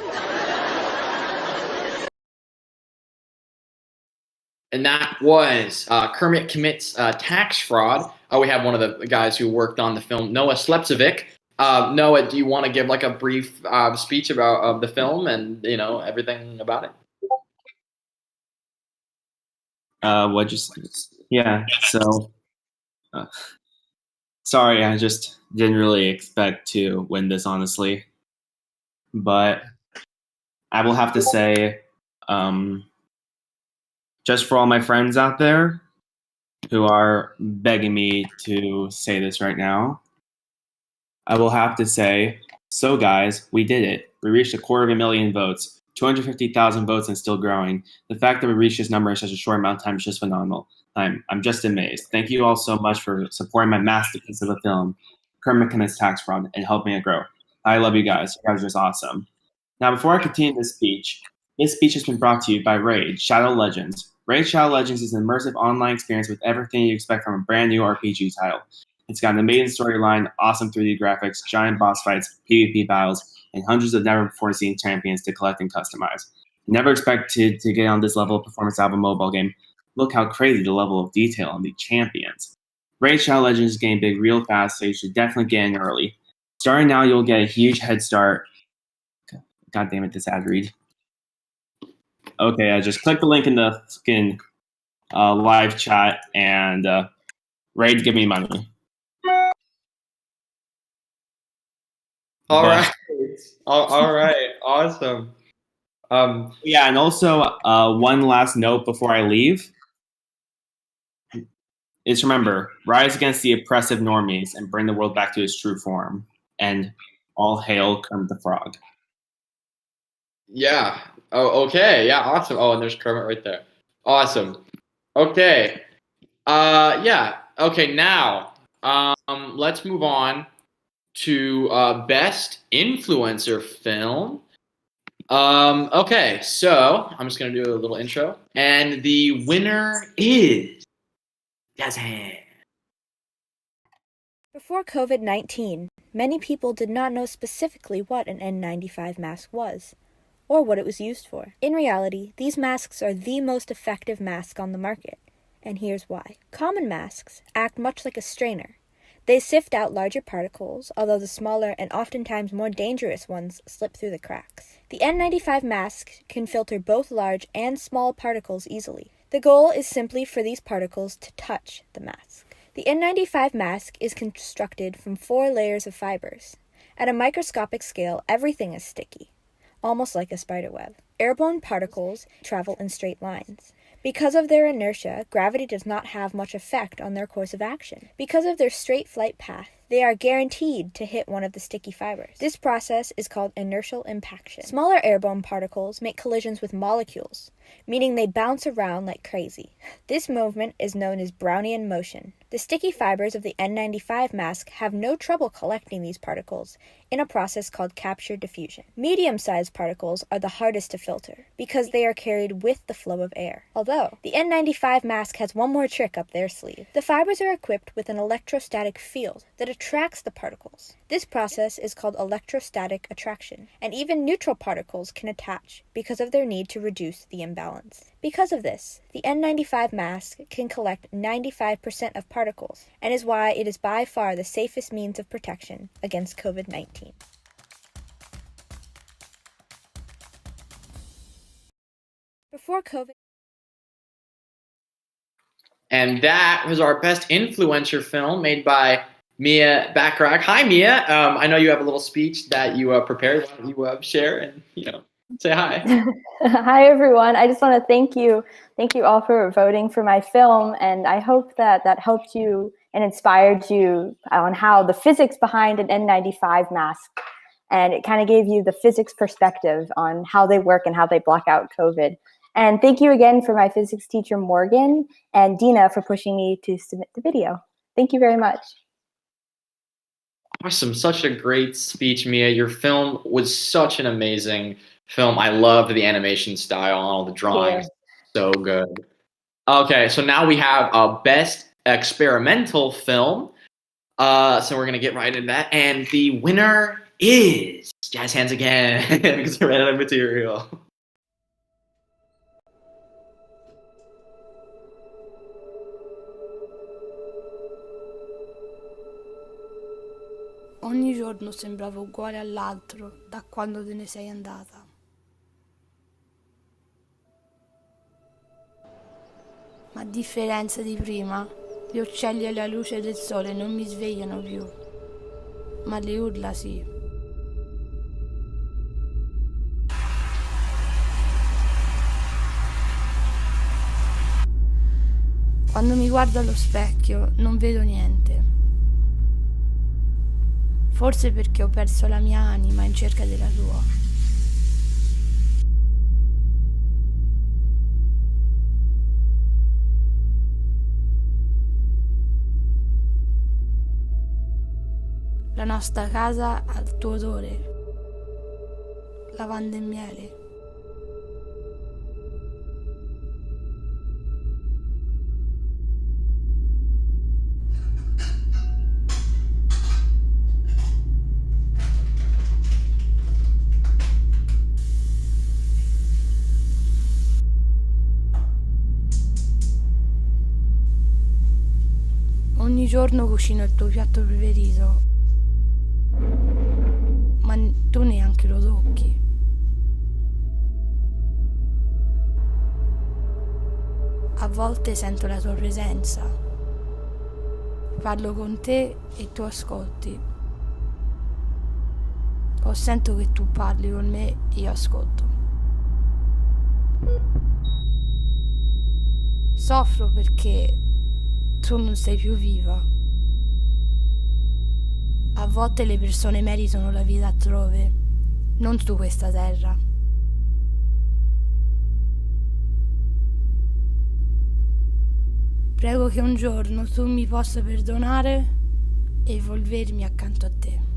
And that was Kermit Commits Tax Fraud. We have one of the guys who worked on the film, Noah Slepcevic. Noah, do you want to give like a brief speech about the film and everything about it? Sorry, I just didn't really expect to win this, honestly. but I will have to say, just for all my friends out there who are begging me to say this right now, I will have to say, so guys, we did it. We reached 250,000 votes, 250,000 votes and still growing. The fact that we reached this number in such a short amount of time is just phenomenal. I'm just amazed. Thank you all so much for supporting my masterpiece of a film, Kermit Commits Tax Fraud, and helping it grow. I love you guys. You guys are just awesome. Now, before I continue this speech has been brought to you by Raid Shadow Legends. Raid Shadow Legends is an immersive online experience with everything you expect from a brand new RPG title. It's got an amazing storyline, awesome 3D graphics, giant boss fights, PvP battles, and hundreds of never-before-seen champions to collect and customize. Never expected to get on this level of performance out of a mobile game. Look how crazy the level of detail on the champions. Raid Shadow Legends is getting big real fast, so you should definitely get in early. Starting now, you'll get a huge head start. God damn it, this ad read. Okay, I just clicked the link in the live chat and Raid, give me money. All right. All right. Awesome. Yeah, and also one last note before I leave is remember, rise against the oppressive normies and bring the world back to its true form. And all hail Kermit the Frog. Yeah. Oh, okay. Yeah. Awesome. Oh, and there's Kermit right there. Awesome. Okay. Yeah. Okay. Now, let's move on to best influencer film. Okay. So I'm just gonna do a little intro, and the winner is Jazz Hands. Before COVID-19, many people did not know specifically what an N95 mask was, or what it was used for. In reality, these masks are the most effective mask on the market, and here's why. Common masks act much like a strainer. They sift out larger particles, although the smaller and oftentimes more dangerous ones slip through the cracks. The N95 mask can filter both large and small particles easily. The goal is simply for these particles to touch the mask. The N95 mask is constructed from 4 layers of fibers. At a microscopic scale, everything is sticky, almost like a spiderweb. Airborne particles travel in straight lines. Because of their inertia, gravity does not have much effect on their course of action. Because of their straight flight path, they are guaranteed to hit one of the sticky fibers. This process is called inertial impaction. Smaller airborne particles make collisions with molecules, meaning they bounce around like crazy. This movement is known as Brownian motion. The sticky fibers of the N95 mask have no trouble collecting these particles in a process called capture diffusion. Medium-sized particles are the hardest to filter because they are carried with the flow of air. Although, the N95 mask has one more trick up their sleeve. The fibers are equipped with an electrostatic field that attracts the particles. This process is called electrostatic attraction, and even neutral particles can attach because of their need to reduce the imbalance. Because of this, the N95 mask can collect 95% of particles, and is why it is by far the safest means of protection against COVID-19. Before COVID. And that was our best influencer film made by Mia Bacharach. Hi, Mia. I know you have a little speech that you prepared. Why don't you share and say hi? Hi, everyone. I just want to thank you all for voting for my film, and I hope that helped you and inspired you on how the physics behind an N95 mask, and it kind of gave you the physics perspective on how they work and how they block out COVID. And thank you again for my physics teacher, Morgan, and Dina for pushing me to submit the video. Thank you very much. Awesome. Such a great speech, Mia. Your film was such an amazing film. I loved the animation style and all the drawings. So good. Okay, so now we have a best experimental film. So we're going to get right into that. And the winner is Jazz Hands again because I ran out of material. Ogni giorno sembrava uguale all'altro da quando te ne sei andata. Ma a differenza di prima, gli uccelli alla luce del sole non mi svegliano più, ma le urla sì. Quando mi guardo allo specchio non vedo niente. Forse perché ho perso la mia anima in cerca della tua. La nostra casa ha il tuo odore. Lavanda e miele. Ogni giorno cucino il tuo piatto preferito, ma tu neanche lo tocchi. A volte sento la tua presenza. Parlo con te e tu ascolti. O sento che tu parli con me e io ascolto. Soffro perché tu non sei più viva. A volte le persone meritano la vita altrove, non su questa terra. Prego che un giorno tu mi possa perdonare e volvermi accanto a te.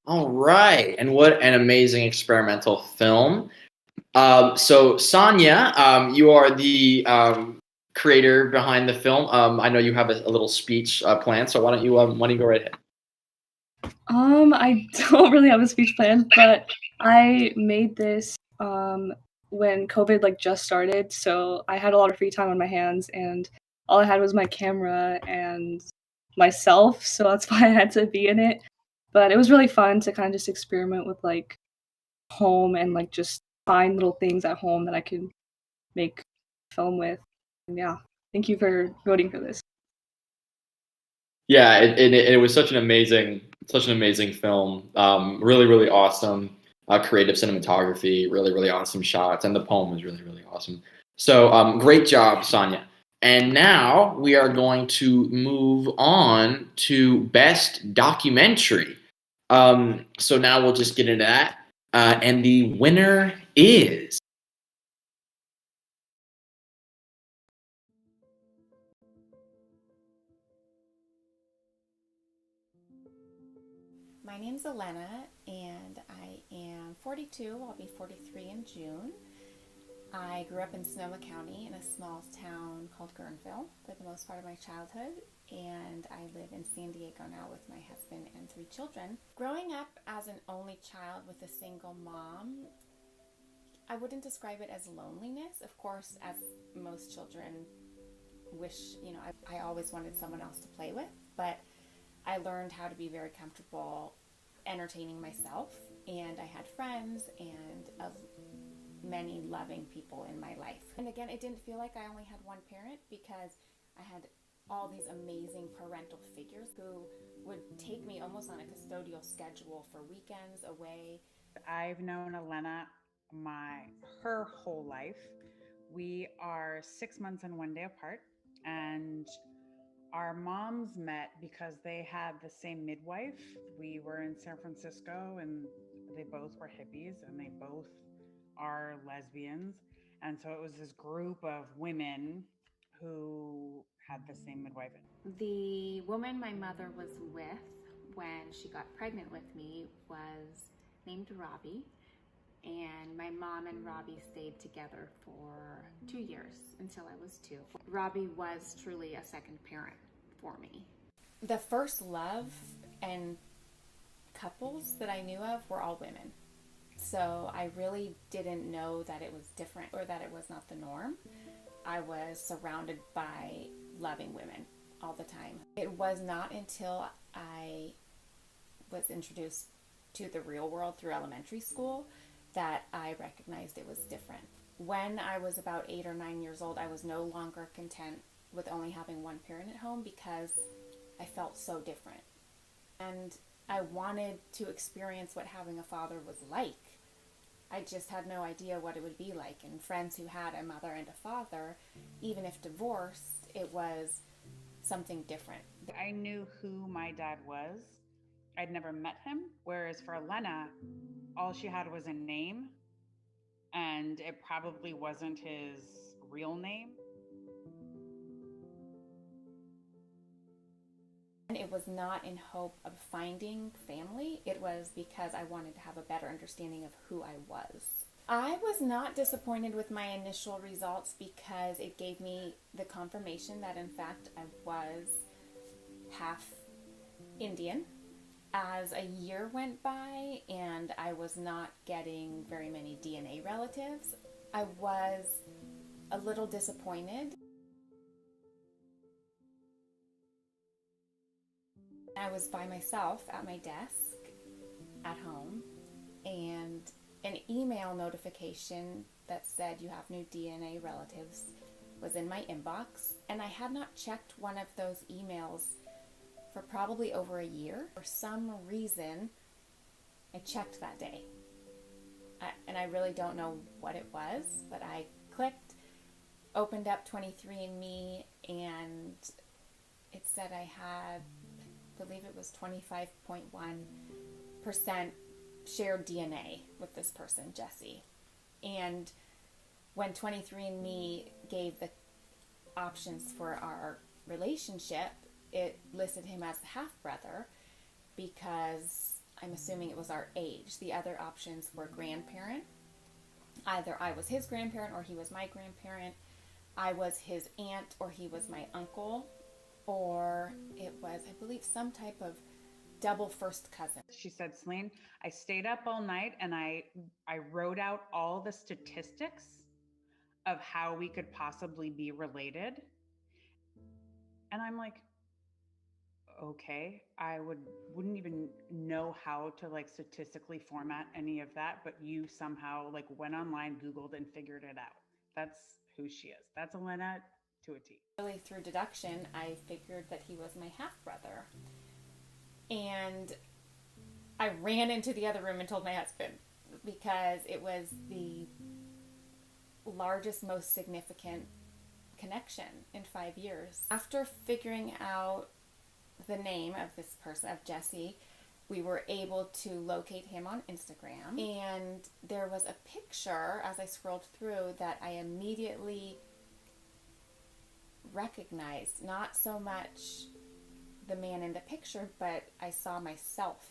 All right, and what an amazing experimental film. So Sonia, you are the creator behind the film. I know you have a little speech planned, so why don't you go right ahead? I don't really have a speech plan, but I made this when COVID like just started, so I had a lot of free time on my hands, and all I had was my camera and myself, so that's why I had to be in it. But it was really fun to kind of just experiment with like home and like just find little things at home that I could make film with. And yeah, thank you for voting for this. Yeah, it was such an amazing film. Really, really awesome. Creative cinematography, really, really awesome shots, and the poem was really, really awesome. So great job, Sonia. And now we are going to move on to best documentary. So now we'll just get into that. And the winner is My name's Elena, and I am 42. I'll be 43 in June. I grew up in Sonoma County in a small town called Guerneville for the most part of my childhood, and I live in San Diego now with my husband and 3 children. Growing up as an only child with a single mom, I wouldn't describe it as loneliness. Of course, as most children wish, I always wanted someone else to play with, but I learned how to be very comfortable entertaining myself, and I had friends and many loving people in my life. And again, it didn't feel like I only had one parent because I had all these amazing parental figures who would take me almost on a custodial schedule for weekends away. I've known Elena her whole life. We are 6 months and 1 day apart, and our moms met because they had the same midwife. We were in San Francisco, and they both were hippies, and they both are lesbians. And so it was this group of women who had the same midwife. The woman my mother was with when she got pregnant with me was named Robbie, and my mom and Robbie stayed together for 2 years until I was 2. Robbie was truly a second parent for me. The first love and couples that I knew of were all women. So I really didn't know that it was different or that it was not the norm. I was surrounded by loving women all the time. It was not until I was introduced to the real world through elementary school that I recognized it was different. When I was about 8 or 9 years old, I was no longer content with only having one parent at home because I felt so different. And I wanted to experience what having a father was like. I just had no idea what it would be like. And friends who had a mother and a father, even if divorced, it was something different. I knew who my dad was. I'd never met him. Whereas for Lena, all she had was a name, and it probably wasn't his real name. And it was not in hope of finding family. It was because I wanted to have a better understanding of who I was. I was not disappointed with my initial results because it gave me the confirmation that in fact I was half Indian. As a year went by and I was not getting very many DNA relatives, I was a little disappointed. I was by myself at my desk at home, and an email notification that said you have new DNA relatives was in my inbox, and I had not checked one of those emails for probably over a year. For some reason, I checked that day. And I really don't know what it was, but I clicked, opened up 23andMe, and it said I had, I believe it was 25.1% shared DNA with this person, Jesse. And when 23andMe gave the options for our relationship, it listed him as the half-brother because I'm assuming it was our age. The other options were grandparent. Either I was his grandparent or he was my grandparent. I was his aunt or he was my uncle. Or it was, I believe, some type of double first cousin. She said, Celine, I stayed up all night and I wrote out all the statistics of how we could possibly be related. And I'm like, okay, I wouldn't even know how to like statistically format any of that, but you somehow like went online, Googled, and figured it out. That's who she is. That's Elena to a T. Really, through deduction, I figured that he was my half-brother. And I ran into the other room and told my husband because it was the largest, most significant connection in 5 years. After figuring out the name of this person, of Jesse, we were able to locate him on Instagram. And there was a picture as I scrolled through that I immediately recognized. Not so much the man in the picture, but I saw myself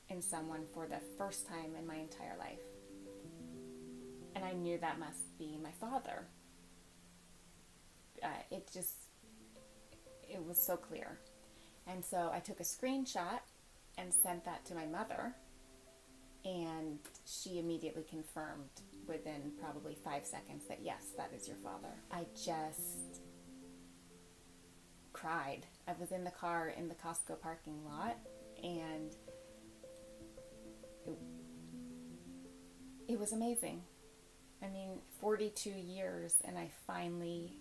in someone for the first time in my entire life. And I knew that must be my father. It was so clear. And so I took a screenshot and sent that to my mother, and she immediately confirmed within probably 5 seconds that yes, that is your father. I just cried. I was in the car in the Costco parking lot, and it was amazing. I mean, 42 years, and I finally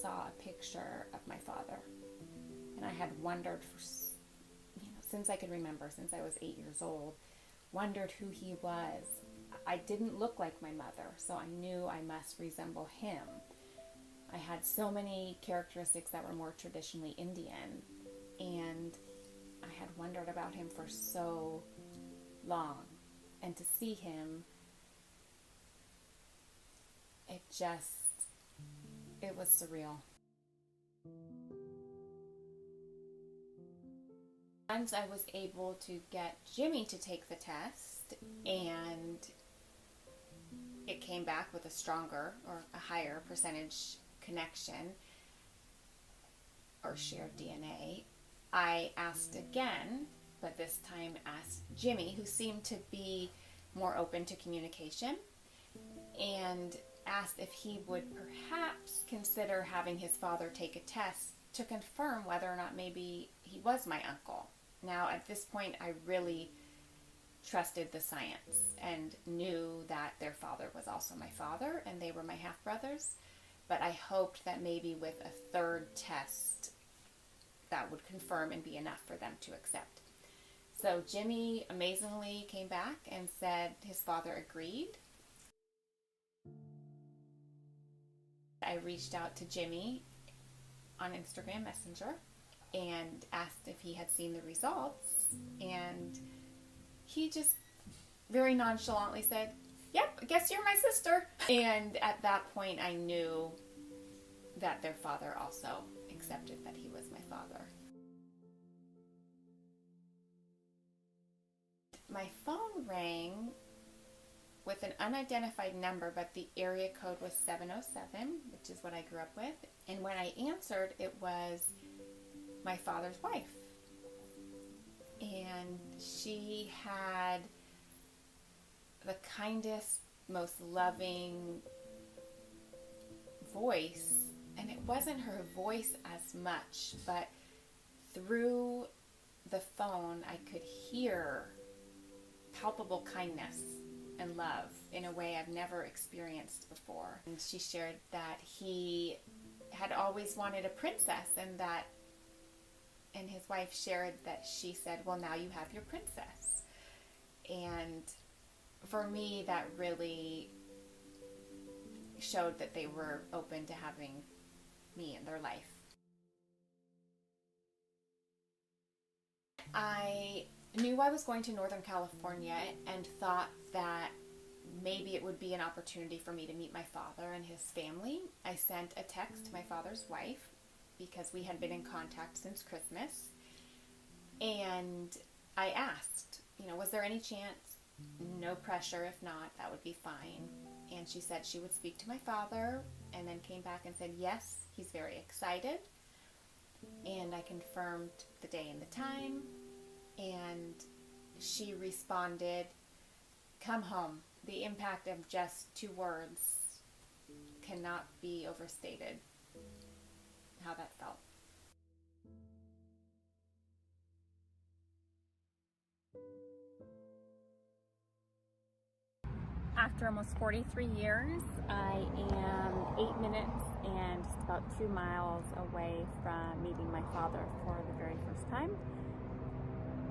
saw a picture of my father. And I had wondered for, since I could remember, since I was 8 years old, wondered who he was. I didn't look like my mother, so I knew I must resemble him. I had so many characteristics that were more traditionally Indian, and I had wondered about him for so long. And to see him, it was surreal. Once I was able to get Jimmy to take the test, and it came back with a stronger or a higher percentage connection or shared DNA, I asked again, but this time asked Jimmy, who seemed to be more open to communication, and asked if he would perhaps consider having his father take a test to confirm whether or not maybe he was my uncle. Now, at this point, I really trusted the science and knew that their father was also my father and they were my half brothers. But I hoped that maybe with a third test that would confirm and be enough for them to accept. So Jimmy amazingly came back and said his father agreed. I reached out to Jimmy on Instagram Messenger and asked if he had seen the results, and he just very nonchalantly said, "Yep, I guess you're my sister." And at that point I knew that their father also accepted that he was my father. My phone rang with an unidentified number, but the area code was 707, which is what I grew up with. And when I answered, it was my father's wife. And she had the kindest, most loving voice. And it wasn't her voice as much, but through the phone, I could hear palpable kindness and love in a way I've never experienced before. And she shared that he had always wanted a princess, and his wife shared that she said, "Well, now you have your princess." And for me, that really showed that they were open to having me in their life. I knew I was going to Northern California and thought that maybe it would be an opportunity for me to meet my father and his family. I sent a text to my father's wife because we had been in contact since Christmas, and I asked, was there any chance? No pressure, if not, that would be fine. And she said she would speak to my father, and then came back and said, yes, he's very excited. And I confirmed the day and the time, and she responded, "Come home." The impact of just 2 words cannot be overstated, how that felt. After almost 43 years, I am 8 minutes and just about 2 miles away from meeting my father for the very first time.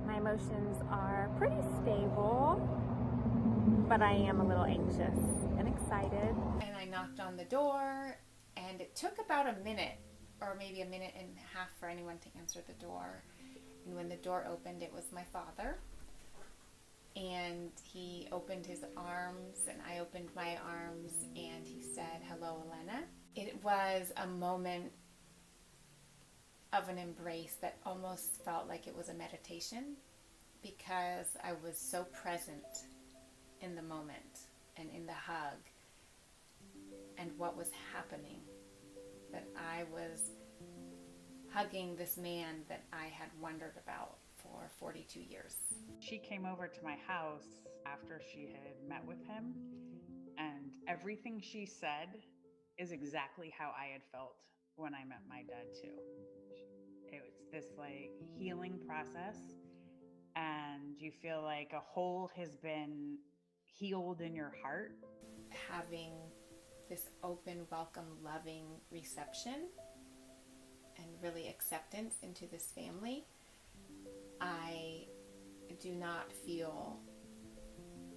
My emotions are pretty stable, but I am a little anxious and excited. And I knocked on the door, and it took about a minute, or maybe a minute and a half for anyone to answer the door. And when the door opened, it was my father. And he opened his arms, and I opened my arms, and he said, "Hello, Elena." It was a moment of an embrace that almost felt like it was a meditation, because I was so present in the moment and in the hug and what was happening, that I was hugging this man that I had wondered about for 42 years. She came over to my house after she had met with him, and everything she said is exactly how I had felt when I met my dad too. It was this healing process, and you feel like a hole has been healed in your heart. Having this open, welcome, loving reception and really acceptance into this family, I do not feel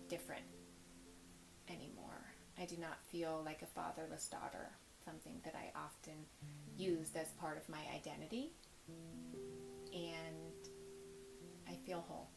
different anymore. I do not feel like a fatherless daughter, something that I often used as part of my identity, and I feel whole.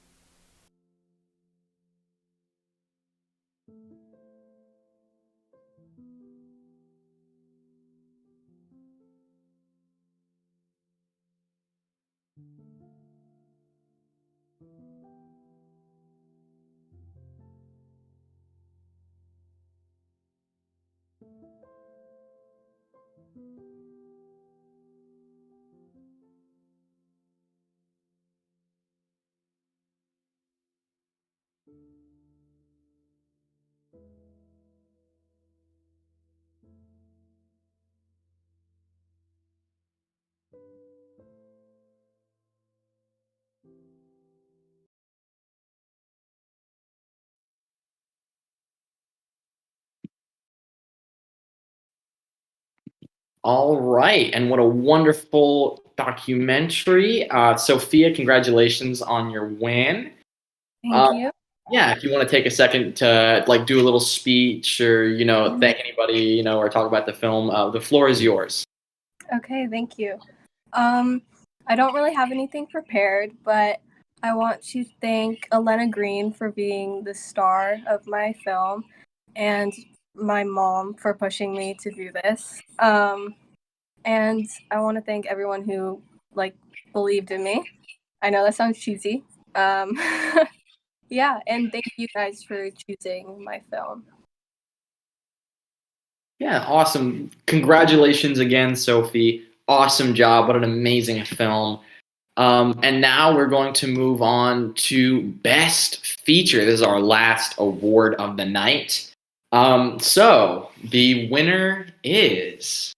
All right, and what a wonderful documentary. Sophia, congratulations on your win. Thank you. Yeah, if you want to take a second to like do a little speech or thank anybody or talk about the film, the floor is yours. Okay, thank you. I don't really have anything prepared, but I want to thank Elena Green for being the star of my film and my mom for pushing me to do this. And I want to thank everyone who believed in me. I know that sounds cheesy. Yeah, and thank you guys for choosing my film. Yeah, awesome. Congratulations again, Sophie. Awesome job. What an amazing film. And now we're going to move on to Best Feature. This is our last award of the night. So the winner is...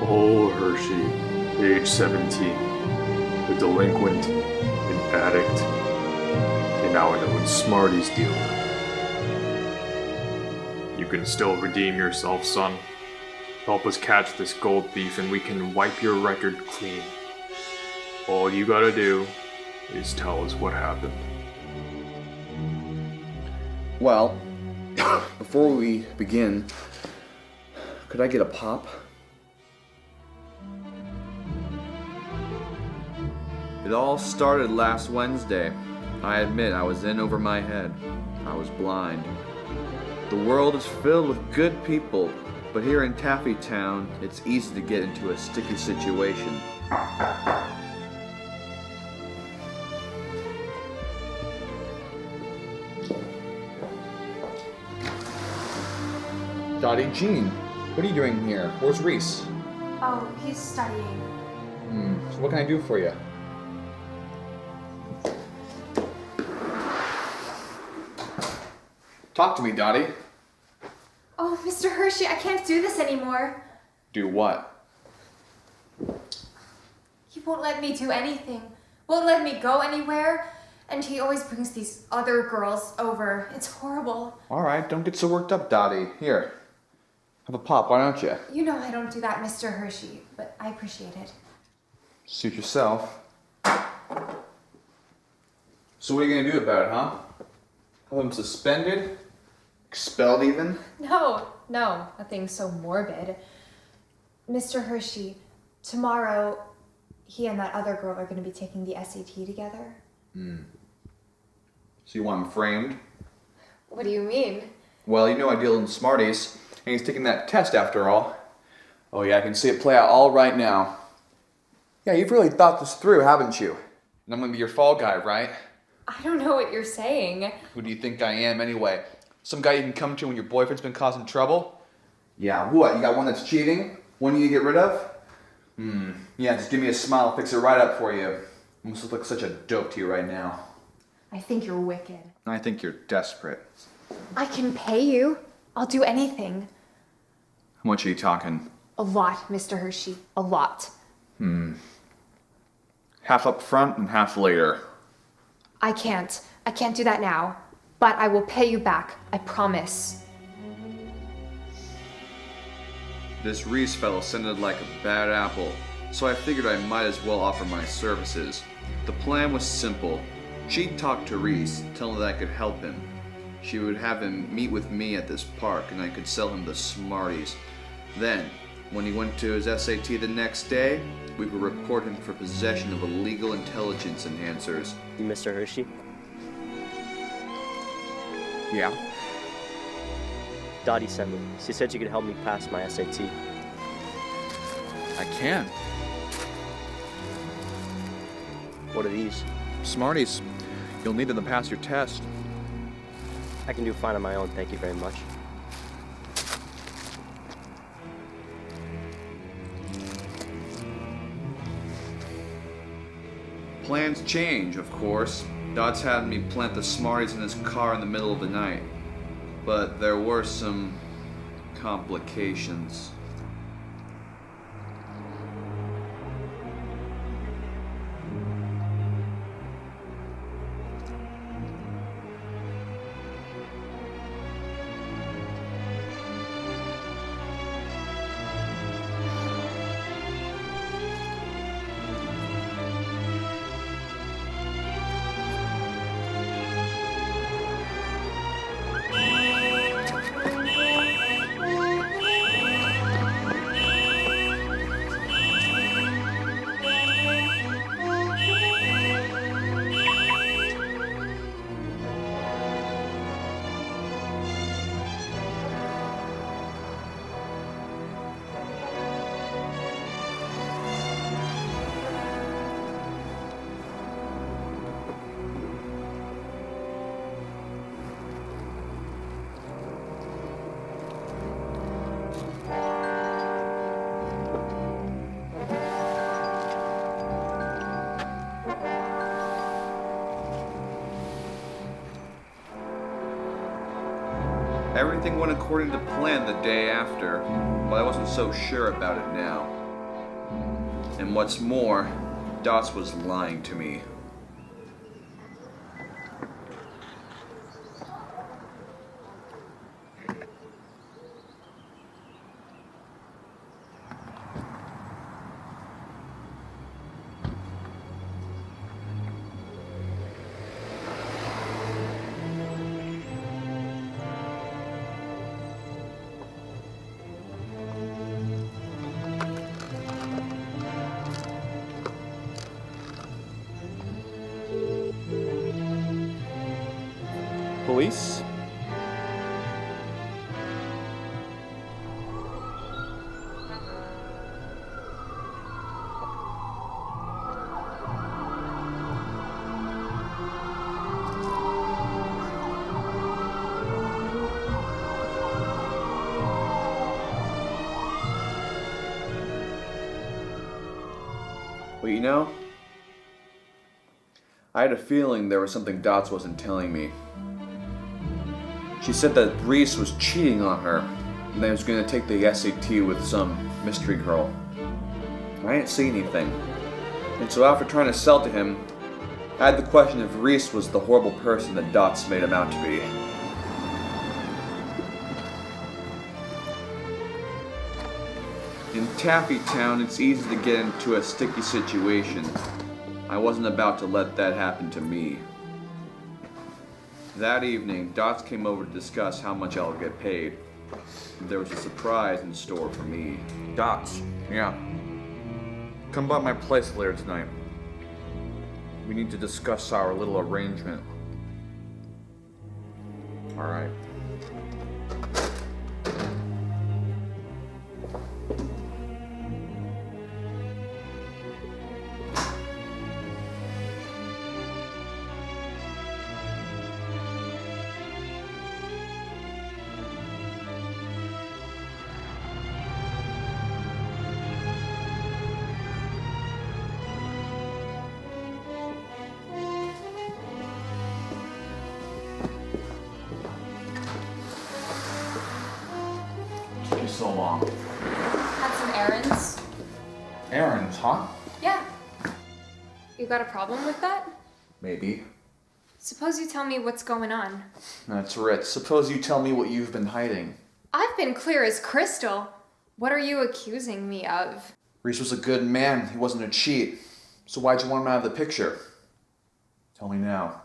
Cole Hershey, age 17, a delinquent, an addict, and now a known Smarties dealer. You can still redeem yourself, son. Help us catch this gold thief and we can wipe your record clean. All you gotta do is tell us what happened. Well, before we begin, could I get a pop? It all started last Wednesday. I admit I was in over my head. I was blind. The world is filled with good people, but here in Taffy Town, it's easy to get into a sticky situation. Dottie Jean, what are you doing here? Where's Reese? Oh, he's studying. So what can I do for you? Talk to me, Dottie. Oh, Mr. Hershey, I can't do this anymore. Do what? He won't let me do anything. Won't let me go anywhere. And he always brings these other girls over. It's horrible. Alright, don't get so worked up, Dottie. Here, have a pop, why don't you? You know I don't do that, Mr. Hershey, but I appreciate it. Suit yourself. So what are you gonna do about it, huh? Have him suspended? Expelled even? No, nothing so morbid. Mr. Hershey, tomorrow, he and that other girl are going to be taking the SAT together. So you want him framed? What do you mean? Well, you know I deal in Smarties, and he's taking that test after all. Oh yeah, I can see it play out all right now. Yeah, you've really thought this through, haven't you? And I'm gonna be your fall guy, right? I don't know what you're saying. Who do you think I am anyway? Some guy you can come to when your boyfriend's been causing trouble? Yeah, what? You got one that's cheating? One you need to get rid of? Yeah, just give me a smile, I'll fix it right up for you. You must look like such a dope to you right now. I think you're wicked. I think you're desperate. I can pay you. I'll do anything. How much are you talking? A lot, Mr. Hershey. A lot. Half up front and half later. I can't do that now. But I will pay you back. I promise. This Reese fellow sounded like a bad apple, so I figured I might as well offer my services. The plan was simple. She'd talk to Reese, tell him that I could help him. She would have him meet with me at this park and I could sell him the Smarties. Then, when he went to his SAT the next day, we would report him for possession of illegal intelligence enhancers. Mr. Hershey? Yeah? Dottie sent me. She said you could help me pass my SAT. I can. What are these? Smarties. You'll need them to pass your test. I can do fine on my own, thank you very much. Plans change, of course. Dot's had me plant the Smarties in his car in the middle of the night. But there were some complications. Everything went according to plan the day after, but I wasn't so sure about it now. And what's more, Dots was lying to me. Police? Well, you know, I had a feeling there was something Dots wasn't telling me. She said that Reese was cheating on her, and that he was going to take the SAT with some mystery girl. I didn't see anything. And so after trying to sell to him, I had the question if Reese was the horrible person that Dots made him out to be. In Taffy Town, it's easy to get into a sticky situation. I wasn't about to let that happen to me. That evening, Dots came over to discuss how much I'll get paid. There was a surprise in store for me. Dots, yeah. Come by my place later tonight. We need to discuss our little arrangement. Alright. Took you so long. Had some errands. Errands, huh? Yeah. You got a problem with that? Maybe. Suppose you tell me what's going on. That's right. Suppose you tell me what you've been hiding. I've been clear as crystal. What are you accusing me of? Reese was a good man. He wasn't a cheat. So why'd you want him out of the picture? Tell me now.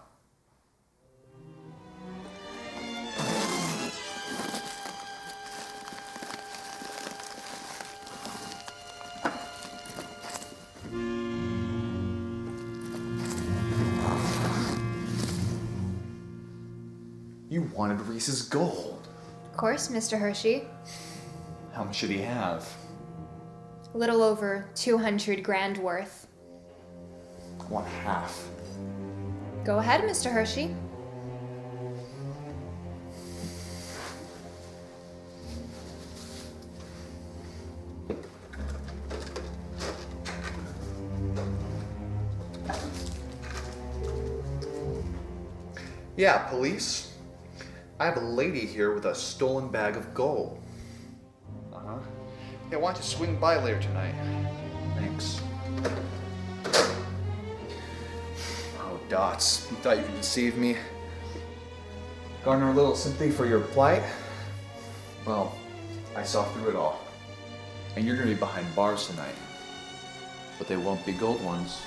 You wanted Reese's gold. Of course, Mr. Hershey. How much should he have? A little over 200 grand worth. I want half. Go ahead, Mr. Hershey. Yeah, police. I have a lady here with a stolen bag of gold. Uh-huh. Yeah, why don't you swing by later tonight? Thanks. Oh, Dots, you thought you could deceive me? Garner a little sympathy for your plight? Well, I saw through it all. And you're gonna be behind bars tonight. But they won't be gold ones.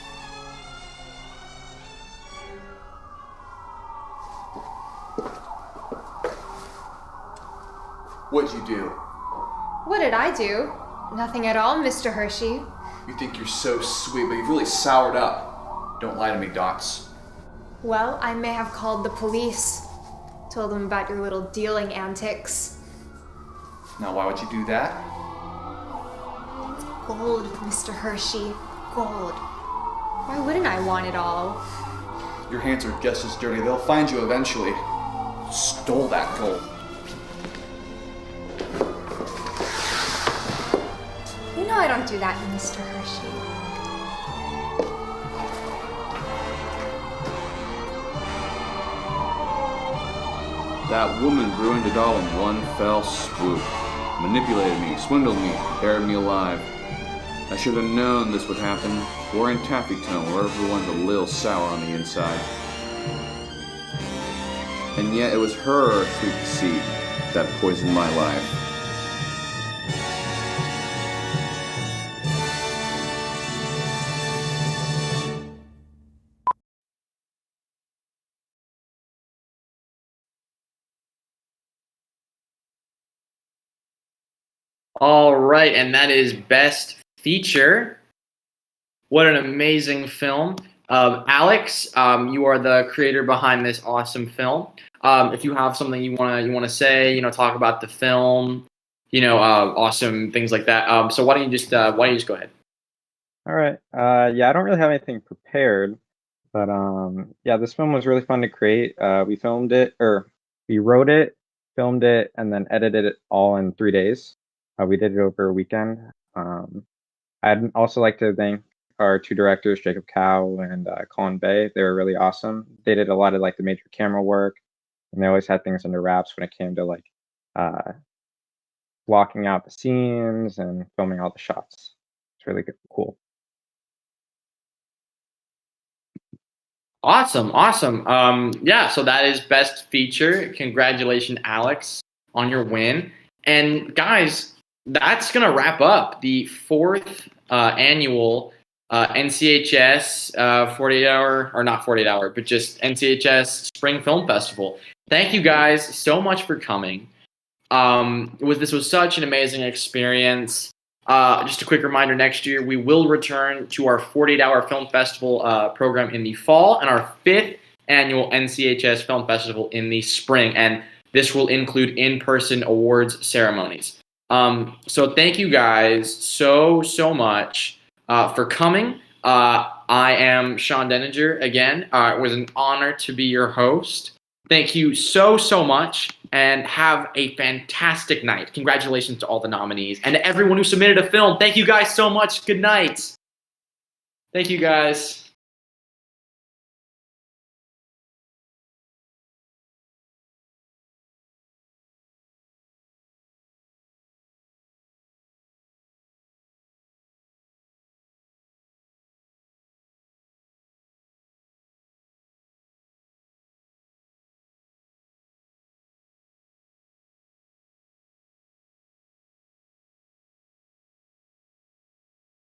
What'd you do? What did I do? Nothing at all, Mr. Hershey. You think you're so sweet, but you've really soured up. Don't lie to me, Dots. Well, I may have called the police. Told them about your little dealing antics. Now, why would you do that? Gold, Mr. Hershey. Gold. Why wouldn't I want it all? Your hands are just as dirty. They'll find you eventually. You stole that gold. You know I don't do that, Mr. Hershey. That woman ruined it all in one fell swoop. Manipulated me, swindled me, buried me alive. I should have known this would happen. We're in Taffytown, where everyone's a little sour on the inside. And yet it was her sweet deceit that poisoned my life. All right, and that is Best Feature. What an amazing film. Alex, you are the creator behind this awesome film. If you have something you wanna say, talk about the film, awesome things like that. So why don't you just go ahead? All right. Yeah, I don't really have anything prepared, but yeah, this film was really fun to create. We wrote it, filmed it, and then edited it all in 3 days. We did it over a weekend. I'd also like to thank our two directors, Jacob Cow and Colin Bay. They were really awesome. They did a lot of the major camera work, and they always had things under wraps when it came to blocking out the scenes and filming all the shots. It's really cool. Awesome. Yeah, so that is Best Feature. Congratulations, Alex, on your win. And guys, that's going to wrap up the fourth annual NCHS 48-hour, or not 48-hour, but just NCHS Spring Film Festival. Thank you guys so much for coming. This was such an amazing experience. Just a quick reminder, next year we will return to our 48-hour film festival program in the fall and our 5th annual NCHS Film Festival in the spring. And this will include in-person awards ceremonies. So thank you guys so much for coming. I am Sean Denninger again. It was an honor to be your host. Thank you so much, and have a fantastic night. Congratulations to all the nominees and to everyone who submitted a film. Thank you guys so much. Good night. Thank you guys.